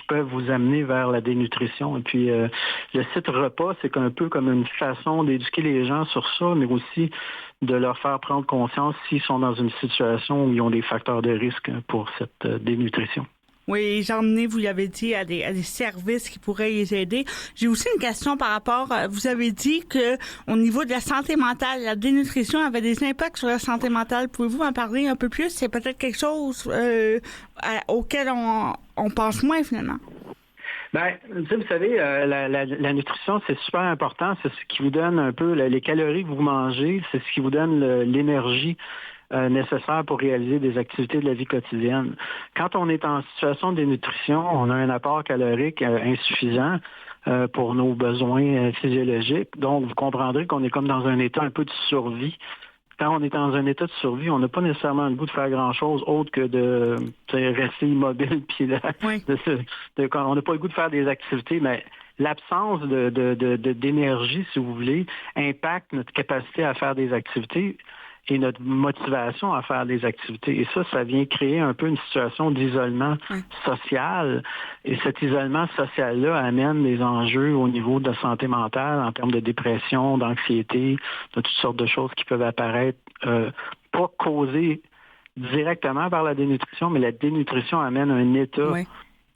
S5: peuvent vous amener vers la dénutrition. Et puis, le site repas, c'est un peu comme une façon d'éduquer les gens sur ça, mais aussi de leur faire prendre conscience s'ils sont dans une situation où ils ont des facteurs de risque pour cette dénutrition.
S2: Oui, j'emmenais, vous l'avez dit, à des services qui pourraient les aider. J'ai aussi une question par rapport, vous avez dit que au niveau de la santé mentale, la dénutrition avait des impacts sur la santé mentale. Pouvez-vous en parler un peu plus? C'est peut-être quelque chose auquel on pense moins finalement.
S5: Ben, vous savez, la nutrition, c'est super important. C'est ce qui vous donne un peu les calories que vous mangez. C'est ce qui vous donne l'énergie nécessaire pour réaliser des activités de la vie quotidienne. Quand on est en situation de dénutrition, on a un apport calorique insuffisant pour nos besoins physiologiques. Donc, vous comprendrez qu'on est comme dans un état un peu de survie. Quand on est dans un état de survie, on n'a pas nécessairement le goût de faire grand-chose autre que de rester immobile. Puis
S2: oui.
S5: On n'a pas le goût de faire des activités, mais l'absence d'énergie, si vous voulez, impacte notre capacité à faire des activités et notre motivation à faire des activités. Et ça vient créer un peu une situation d'isolement social. Et cet isolement social-là amène des enjeux au niveau de la santé mentale, en termes de dépression, d'anxiété, de toutes sortes de choses qui peuvent apparaître, pas causées directement par la dénutrition, mais la dénutrition amène un état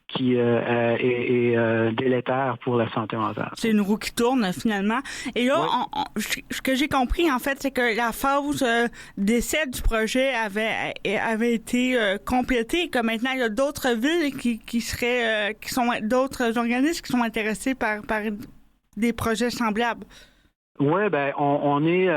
S5: qui est délétère pour la santé mentale.
S2: C'est une roue qui tourne, finalement. Et là, ce que j'ai compris, en fait, c'est que la phase d'essai du projet avait été complétée et que maintenant, il y a d'autres villes qui sont d'autres organismes qui sont intéressés par des projets semblables.
S5: Oui, ben on est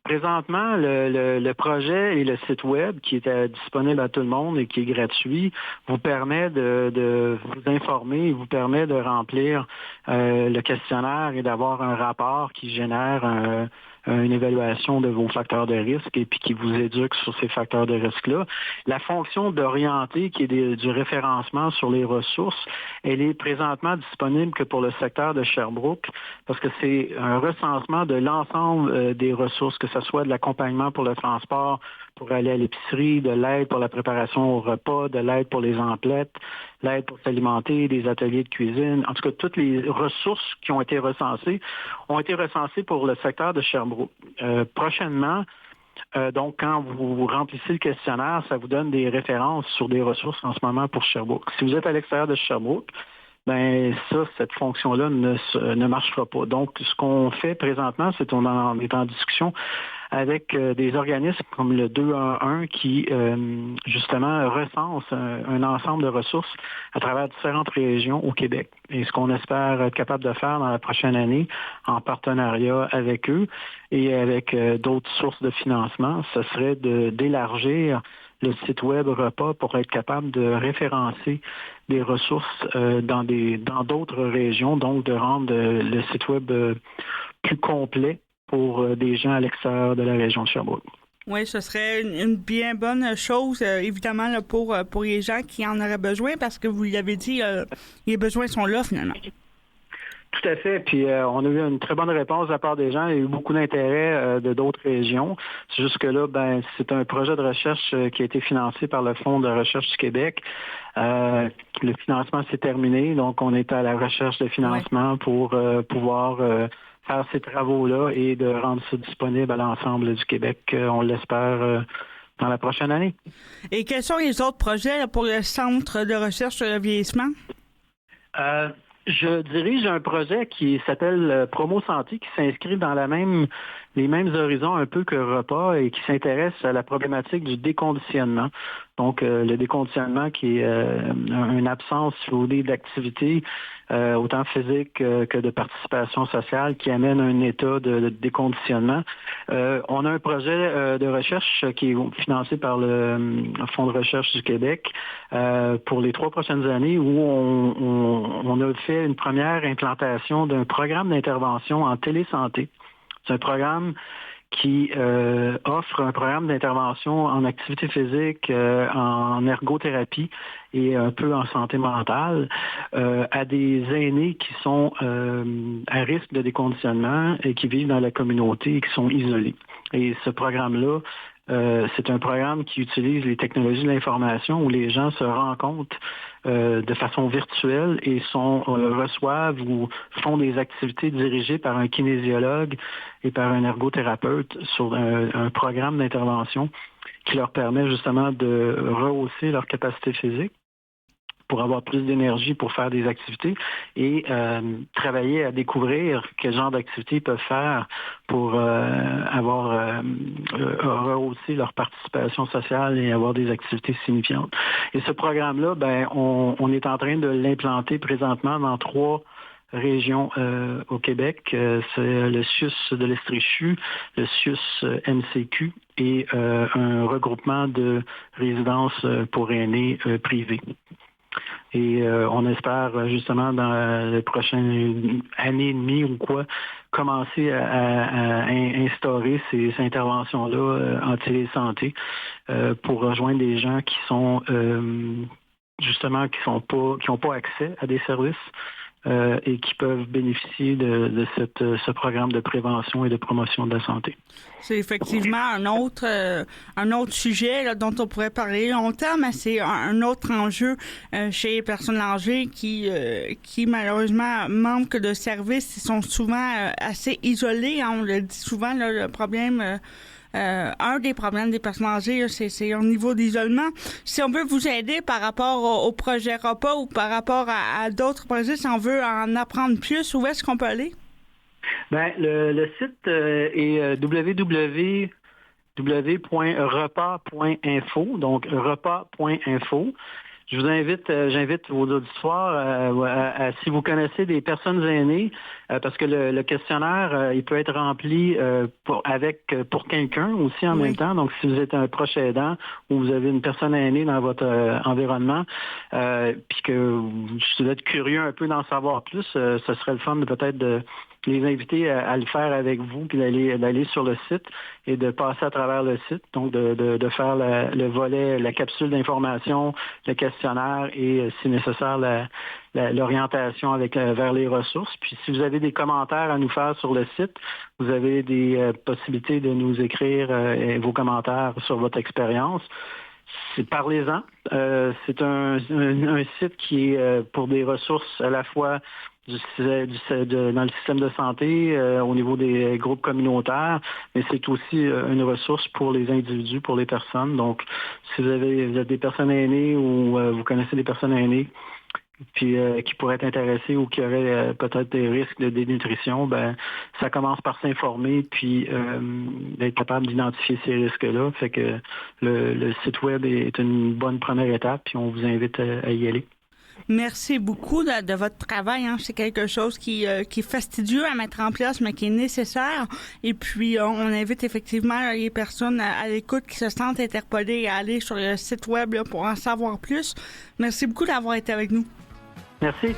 S5: présentement le projet et le site web qui est disponible à tout le monde et qui est gratuit vous permet de vous informer, vous permet de remplir le questionnaire et d'avoir un rapport qui génère une évaluation de vos facteurs de risque et puis qui vous éduque sur ces facteurs de risque-là. La fonction d'orienter, qui est du référencement sur les ressources, elle est présentement disponible que pour le secteur de Sherbrooke parce que c'est un recensement de l'ensemble des ressources, que ce soit de l'accompagnement pour le transport, pour aller à l'épicerie, de l'aide pour la préparation au repas, de l'aide pour les emplettes, l'aide pour s'alimenter, des ateliers de cuisine. En tout cas, toutes les ressources qui ont été recensées pour le secteur de Sherbrooke. Prochainement, donc, quand vous remplissez le questionnaire, ça vous donne des références sur des ressources en ce moment pour Sherbrooke. Si vous êtes à l'extérieur de Sherbrooke, ben cette fonction-là ne marchera pas. Donc, ce qu'on fait présentement, c'est qu'on est en discussion avec des organismes comme le 211 qui, justement, recense un ensemble de ressources à travers différentes régions au Québec. Et ce qu'on espère être capable de faire dans la prochaine année, en partenariat avec eux et avec d'autres sources de financement, ce serait d'élargir le site web repas pour être capable de référencer des ressources dans d'autres régions, donc de rendre le site web plus complet pour des gens à l'extérieur de la région de Sherbrooke.
S2: Oui, ce serait une bien bonne chose, évidemment, là, pour les gens qui en auraient besoin, parce que vous l'avez dit, les besoins sont là, finalement.
S5: Tout à fait. Puis on a eu une très bonne réponse de la part des gens. Il y a eu beaucoup d'intérêt de d'autres régions. Jusque-là, c'est un projet de recherche qui a été financé par le Fonds de recherche du Québec. Le financement s'est terminé, donc on est à la recherche de financement pour pouvoir faire ces travaux-là et de rendre ça disponible à l'ensemble du Québec. On l'espère dans la prochaine année. Et
S2: quels sont les autres projets là, pour le Centre de recherche sur le vieillissement?
S5: Je dirige un projet qui s'appelle Promo Santé, qui s'inscrit dans les mêmes horizons un peu que repas et qui s'intéresse à la problématique du déconditionnement. Donc, le déconditionnement qui est une absence, si vous voulez, d'activité, autant physique que de participation sociale, qui amène un état de déconditionnement. On a un projet de recherche qui est financé par le Fonds de recherche du Québec pour les 3 prochaines années où on a fait une première implantation d'un programme d'intervention en télésanté C'est un programme qui offre un programme d'intervention en activité physique, en ergothérapie et un peu en santé mentale à des aînés qui sont à risque de déconditionnement et qui vivent dans la communauté et qui sont isolés. Et ce programme-là, c'est un programme qui utilise les technologies de l'information où les gens se rencontrent de façon virtuelle et reçoivent ou font des activités dirigées par un kinésiologue et par un ergothérapeute sur un programme d'intervention qui leur permet justement de rehausser leur capacité physique pour avoir plus d'énergie pour faire des activités et travailler à découvrir quel genre d'activités ils peuvent faire pour rehausser leur participation sociale et avoir des activités signifiantes. Et ce programme-là, on est en train de l'implanter présentement dans 3 régions au Québec. C'est le CIUS de l'Estréchu, le CIUS MCQ et un regroupement de résidences pour aînés privées. Et on espère justement dans les prochaines années et demie ou quoi commencer à instaurer ces interventions-là en télésanté pour rejoindre des gens qui sont justement qui n'ont pas accès à des services et qui peuvent bénéficier de ce programme de prévention et de promotion de la santé.
S2: C'est effectivement un autre sujet là, dont on pourrait parler longtemps, mais c'est un autre enjeu chez les personnes âgées qui malheureusement manquent de services. Ils sont souvent assez isolés. Hein, on le dit souvent, là, le problème... un des problèmes des personnes âgées, c'est au niveau d'isolement. Si on veut vous aider par rapport au projet repas ou par rapport à d'autres projets, si on veut en apprendre plus, où est-ce qu'on peut aller?
S5: Le site est www.repas.info, donc repas.info. Je vous j'invite vos auditoires si vous connaissez des personnes aînées, parce que le questionnaire, il peut être rempli pour quelqu'un aussi en même temps. Donc, si vous êtes un proche aidant ou vous avez une personne aînée dans votre environnement, puis que vous êtes curieux un peu d'en savoir plus, ce serait le fun de peut-être de les inviter à le faire avec vous, puis d'aller sur le site et de passer à travers le site, donc de faire le volet, la capsule d'information, le questionnaire et, si nécessaire, l'orientation vers les ressources. Puis si vous avez des commentaires à nous faire sur le site, vous avez des possibilités de nous écrire vos commentaires sur votre expérience. Parlez-en. C'est un site qui est pour des ressources à la fois dans le système de santé, au niveau des groupes communautaires, mais c'est aussi une ressource pour les individus, pour les personnes. Donc, si vous êtes des personnes aînées ou vous connaissez des personnes aînées puis qui pourraient être intéressées ou qui auraient peut-être des risques de dénutrition, ça commence par s'informer puis d'être capable d'identifier ces risques-là. Fait que le site web est une bonne première étape, puis on vous invite à y aller.
S2: Merci beaucoup de votre travail. Hein. C'est quelque chose qui est fastidieux à mettre en place, mais qui est nécessaire. Et puis, on invite effectivement les personnes à l'écoute qui se sentent interpellées à aller sur le site web là, pour en savoir plus. Merci beaucoup d'avoir été avec nous.
S5: Merci.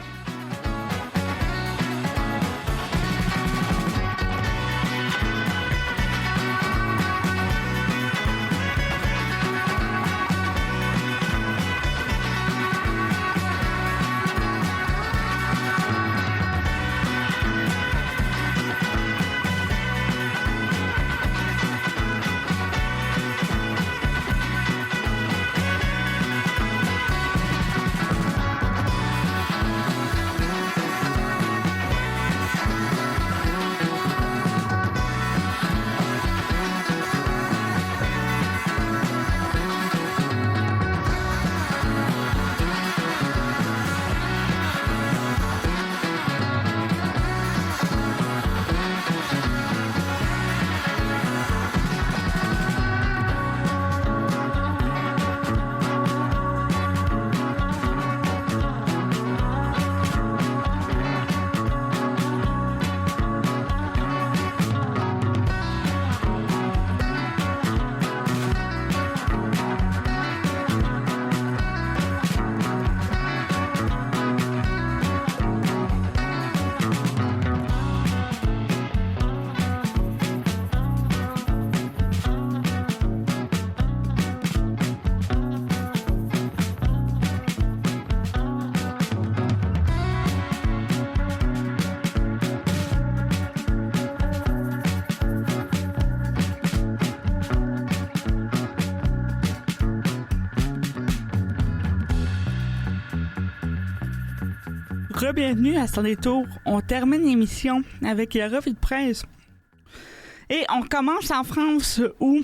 S2: Re-bienvenue à Sans détour. On termine l'émission avec la revue de presse. Et on commence en France où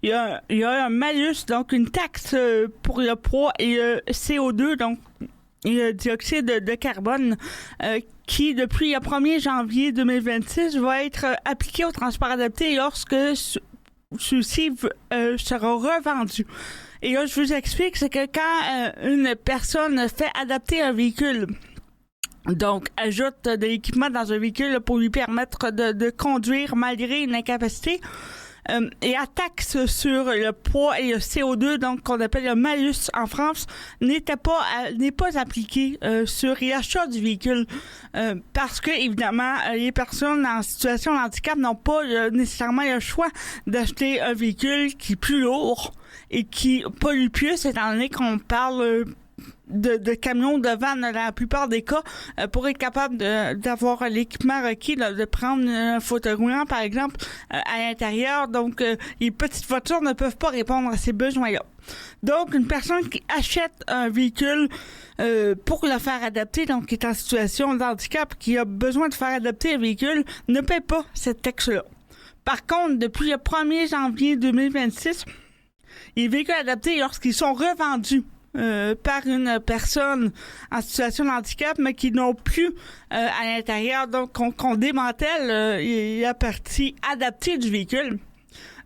S2: il y a un malus, donc une taxe pour le poids et le CO2, donc et le dioxyde de carbone, qui, depuis le 1er janvier 2026, va être appliqué au transport adapté lorsque celui-ci sera revendu. Et là, je vous explique, c'est que quand une personne fait adapter un véhicule, donc ajoute de l'équipement dans un véhicule pour lui permettre de conduire malgré une incapacité, et la taxe sur le poids et le CO2, donc qu'on appelle le malus en France, n'est pas appliquée sur l'achat du véhicule, parce que évidemment les personnes en situation de handicap n'ont pas nécessairement le choix d'acheter un véhicule qui est plus lourd et qui pollue plus, étant donné qu'on parle de camions, de vannes dans la plupart des cas, pour être capable d'avoir l'équipement requis, de prendre un fauteuil roulant, par exemple, à l'intérieur. Donc, les petites voitures ne peuvent pas répondre à ces besoins-là. Donc, une personne qui achète un véhicule pour le faire adapter, donc qui est en situation de handicap, qui a besoin de faire adapter un véhicule, ne paie pas cette taxe-là. Par contre, depuis le 1er janvier 2026, les véhicules adaptés, lorsqu'ils sont revendus par une personne en situation de handicap, mais qui n'ont plus à l'intérieur, donc qu'on démantèle la partie adaptée du véhicule.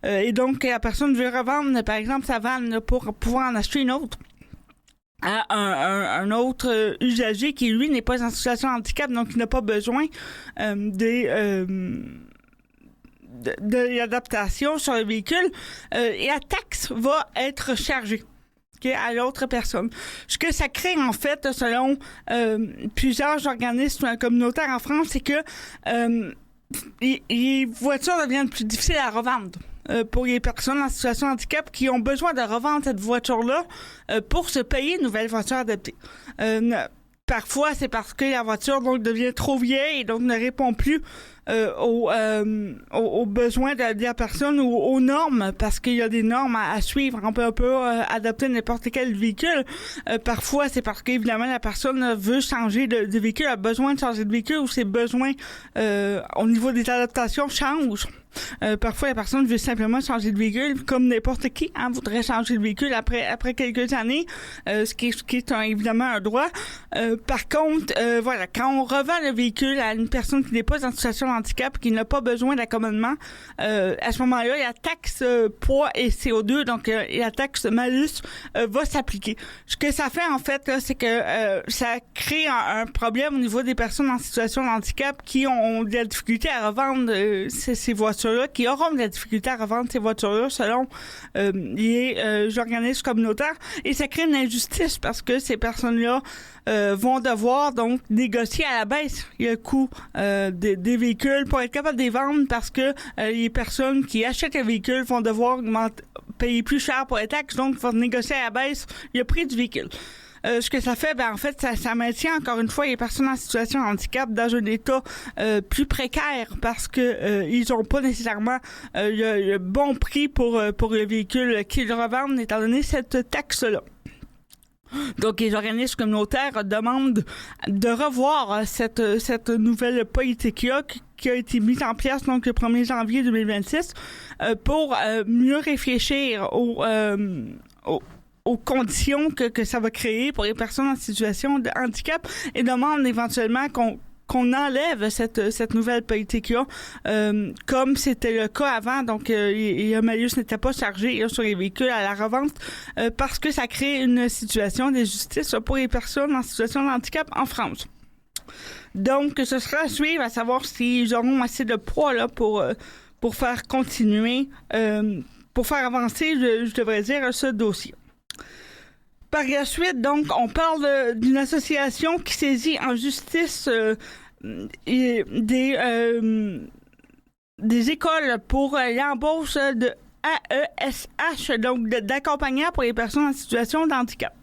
S2: Et donc, la personne veut revendre, par exemple, sa vanne pour pouvoir en acheter une autre à un autre usager qui, lui, n'est pas en situation de handicap, donc il n'a pas besoin de l'adaptation sur le véhicule, et la taxe va être chargée à l'autre personne. Ce que ça crée, en fait, selon plusieurs organismes communautaires en France, c'est que les voitures deviennent plus difficiles à revendre pour les personnes en situation de handicap qui ont besoin de revendre cette voiture-là pour se payer une nouvelle voiture adaptée. Parfois, c'est parce que la voiture donc devient trop vieille et donc ne répond plus aux besoins de la personne ou aux normes, parce qu'il y a des normes à suivre. On peut adapter n'importe quel véhicule. Parfois, c'est parce qu'évidemment, la personne veut changer de véhicule, a besoin de changer de véhicule, ou ses besoins au niveau des adaptations changent. Parfois, la personne veut simplement changer de véhicule, comme n'importe qui voudrait changer de véhicule après quelques années, ce qui est évidemment un droit. Par contre, voilà, quand on revend le véhicule à une personne qui n'est pas en situation de handicap, qui n'a pas besoin d'accommodement, à ce moment-là, la taxe poids et CO2, donc la taxe malus, va s'appliquer. Ce que ça fait, en fait, là, c'est que ça crée un problème au niveau des personnes en situation de handicap qui ont de la difficulté à revendre ces voitures-là, qui auront de la difficulté à revendre ces voitures-là selon les organismes communautaires. Et ça crée une injustice parce que ces personnes-là vont devoir donc négocier à la baisse le coût des véhicules pour être capable de les vendre, parce que les personnes qui achètent les véhicules vont devoir payer plus cher pour les taxes, donc vont négocier à la baisse le prix du véhicule. Ce que ça fait, en fait, ça maintient encore une fois les personnes en situation de handicap dans un état plus précaire, parce que ils n'ont pas nécessairement le bon prix pour le véhicule qu'ils revendent, étant donné cette taxe-là. Donc, les organismes communautaires demandent de revoir cette nouvelle politique-là qui a été mise en place donc le 1er janvier 2026 pour mieux réfléchir aux conditions que ça va créer pour les personnes en situation de handicap, et demande éventuellement qu'on enlève cette nouvelle politique-là, comme c'était le cas avant. Donc, le malus n'était pas chargé sur les véhicules à la revente, parce que ça crée une situation d'injustice pour les personnes en situation de handicap en France. Donc, ce sera à suivre, à savoir s'ils auront assez de poids là pour faire continuer, pour faire avancer, je devrais dire, ce dossier. Par la suite, donc, on parle d'une association qui saisit en justice des écoles pour l'embauche de AESH, donc d'accompagnants pour les personnes en situation de handicap.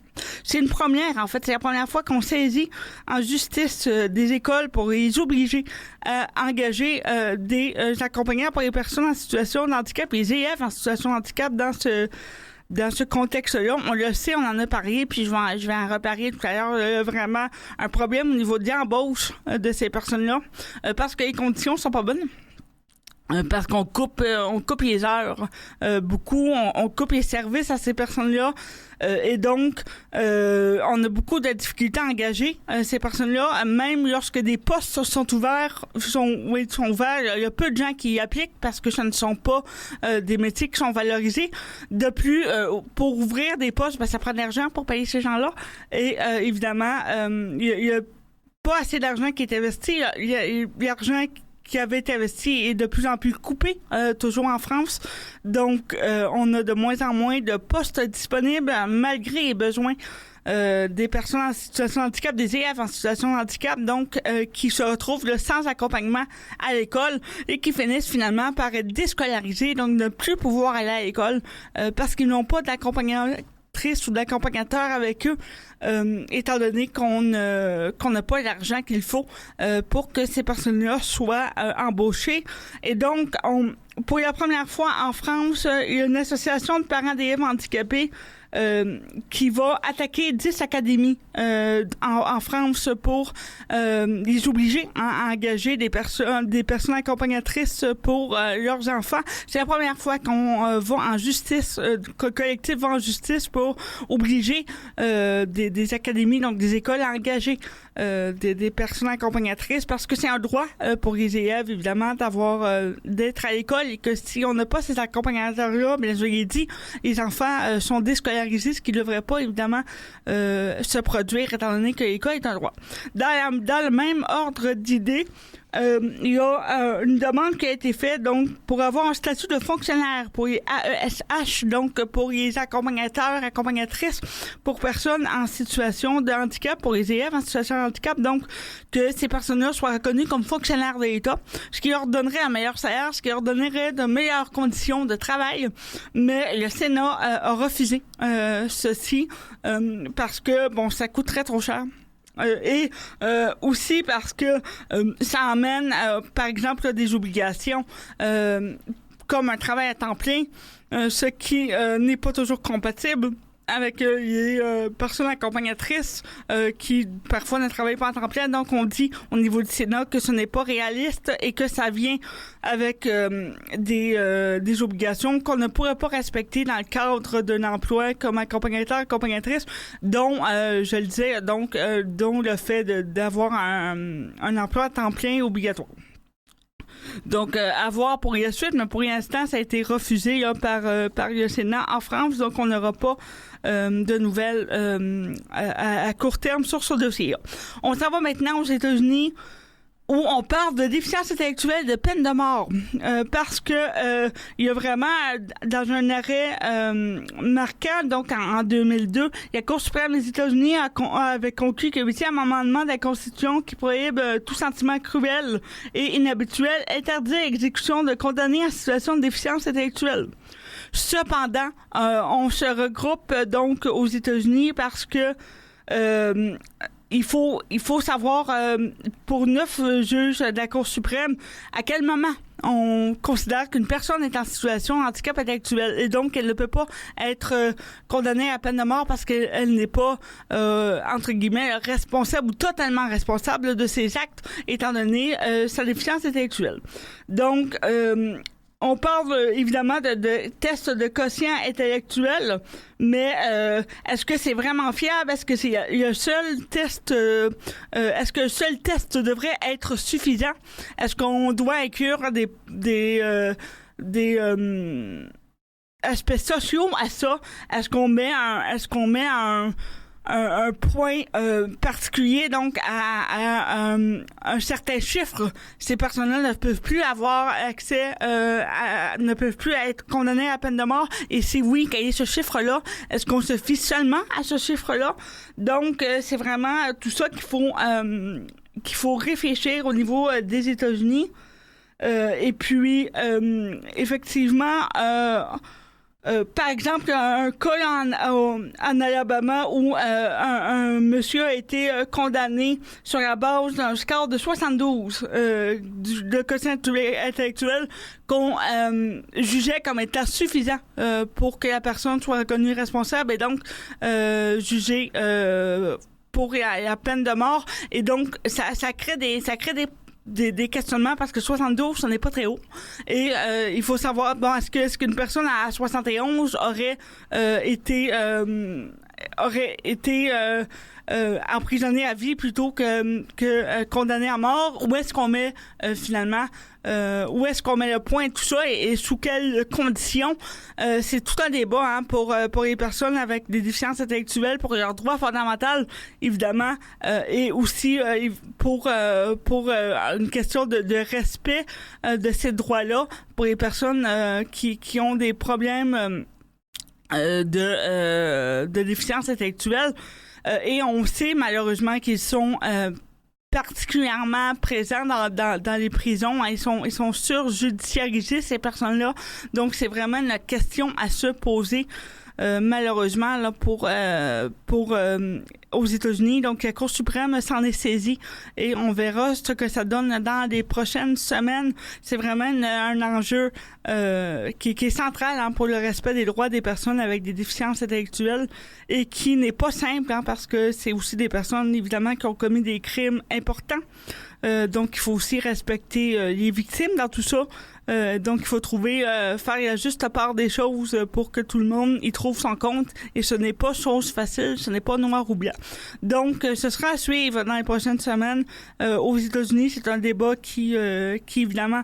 S2: C'est une première, en fait. C'est la première fois qu'on saisit en justice des écoles pour les obliger à engager des accompagnants pour les personnes en situation de handicap, les élèves en situation de handicap dans ce contexte-là, on le sait, on en a parlé, puis je vais en reparler tout à l'heure, il y a vraiment un problème au niveau de l'embauche de ces personnes-là, parce que les conditions sont pas bonnes. Parce qu'on coupe les heures beaucoup, on coupe les services à ces personnes-là, et donc on a beaucoup de difficultés à engager ces personnes-là, même lorsque des postes sont ouverts, il y a peu de gens qui y appliquent parce que ce ne sont pas des métiers qui sont valorisés. De plus, pour ouvrir des postes, ça prend de l'argent pour payer ces gens-là, et évidemment, il y a pas assez d'argent qui est investi, il y a l'argent qui avait été investi est de plus en plus coupé, toujours en France. Donc, on a de moins en moins de postes disponibles malgré les besoins des personnes en situation de handicap, des élèves en situation de handicap, donc qui se retrouvent sans accompagnement à l'école et qui finissent finalement par être déscolarisés, donc ne plus pouvoir aller à l'école parce qu'ils n'ont pas d'accompagnatrice ou d'accompagnateur avec eux, étant donné qu'on n'a pas l'argent qu'il faut pour que ces personnes-là soient embauchées. Et donc, pour la première fois en France, il y a une association de parents d'élèves handicapés qui va attaquer 10 académies en France pour les obliger à engager des personnes accompagnatrices pour leurs enfants. C'est la première fois qu'on va en justice, que le collectif va en justice pour obliger des académies, donc des écoles, à engager des personnes accompagnatrices, parce que c'est un droit pour les élèves, évidemment, d'être à l'école, et que si on n'a pas ces accompagnateurs-là, bien, je l'ai dit, les enfants sont déscolarisés, ce qui ne devrait pas, évidemment, se produire, étant donné que l'école est un droit. Dans le même ordre d'idées, il y a une demande qui a été faite donc pour avoir un statut de fonctionnaire pour les AESH, donc pour les accompagnateurs, accompagnatrices pour personnes en situation de handicap, pour les élèves en situation de handicap, donc que ces personnes-là soient reconnues comme fonctionnaires de l'État, ce qui leur donnerait un meilleur salaire, ce qui leur donnerait de meilleures conditions de travail. Mais le Sénat a refusé ceci parce que, bon, ça coûterait trop cher. Et aussi parce que ça amène, par exemple, des obligations comme un travail à temps plein, ce qui n'est pas toujours compatible avec les personnes accompagnatrices qui parfois ne travaillent pas en temps plein. Donc on dit au niveau du Sénat que ce n'est pas réaliste et que ça vient avec des obligations qu'on ne pourrait pas respecter dans le cadre d'un emploi comme accompagnateur, accompagnatrice, dont je le disais, donc dont le fait d'avoir un emploi à temps plein obligatoire. Donc, à voir pour la suite, mais pour l'instant, ça a été refusé là, par le Sénat en France, donc on n'aura pas de nouvelles à court terme sur ce dossier-là. On s'en va maintenant aux États-Unis, où on parle de déficience intellectuelle, de peine de mort, parce que il y a vraiment, dans un arrêt marquant, donc en 2002, la Cour suprême des États-Unis avait conclu que le 8e amendement de la Constitution qui prohibe tout sentiment cruel et inhabituel interdit l'exécution de condamnés en situation de déficience intellectuelle. Cependant, on se regroupe donc aux États-Unis parce que il faut savoir, pour 9 juges de la Cour suprême, à quel moment on considère qu'une personne est en situation de handicap intellectuel et donc elle ne peut pas être condamnée à peine de mort parce qu'elle n'est pas, entre guillemets, responsable ou totalement responsable de ses actes, étant donné sa déficience intellectuelle. Donc, on parle évidemment de tests de quotient intellectuel, mais est-ce que c'est vraiment fiable? Est-ce que c'est le seul test? Est-ce que le seul test devrait être suffisant? Est-ce qu'on doit inclure des aspects sociaux à ça? Est-ce qu'on met un point particulier, donc à un certain chiffre? Ces personnes-là ne peuvent plus avoir accès, ne peuvent plus être condamnées à peine de mort. Et si oui, quel est ce chiffre-là? Est-ce qu'on se fie seulement à ce chiffre-là? Donc, c'est vraiment tout ça qu'il faut réfléchir au niveau des États-Unis. Et puis, effectivement, par exemple, un cas en Alabama où un monsieur a été condamné sur la base d'un score de 72 de quotient intellectuel qu'on jugeait comme étant suffisant pour que la personne soit reconnue responsable et donc jugée pour la peine de mort. Et donc, ça crée des questionnements parce que 72, ce n'est pas très haut. Et il faut savoir, bon, est-ce qu'une personne à 71 aurait été emprisonnée à vie plutôt que condamnée à mort? Où est-ce qu'on met finalement où est-ce qu'on met le point et tout ça et sous quelles conditions? C'est tout un débat pour les personnes avec des déficiences intellectuelles, pour leurs droits fondamentaux, évidemment, et aussi pour une question de respect de ces droits-là pour les personnes qui ont des problèmes de déficience intellectuelle. Et on sait malheureusement qu'ils sont particulièrement présents dans les prisons. Ils sont surjudiciarisés, ces personnes-là. Donc, c'est vraiment une question à se poser, malheureusement, là, pour aux États-Unis. Donc, la Cour suprême s'en est saisie et on verra ce que ça donne dans les prochaines semaines. C'est vraiment un enjeu qui est central pour le respect des droits des personnes avec des déficiences intellectuelles et qui n'est pas simple parce que c'est aussi des personnes, évidemment, qui ont commis des crimes importants. Donc, il faut aussi respecter les victimes dans tout ça. Donc, il faut faire la juste part des choses pour que tout le monde y trouve son compte. Et ce n'est pas chose facile, ce n'est pas noir ou blanc. Donc, ce sera à suivre dans les prochaines semaines aux États-Unis. C'est un débat qui évidemment,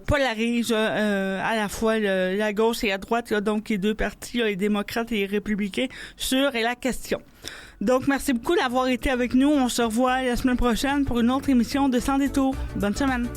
S2: polarise à la fois la gauche et la droite, là, donc les deux partis, là, les démocrates et les républicains, sur la question. Donc, merci beaucoup d'avoir été avec nous. On se revoit la semaine prochaine pour une autre émission de Sans détour. Bonne semaine.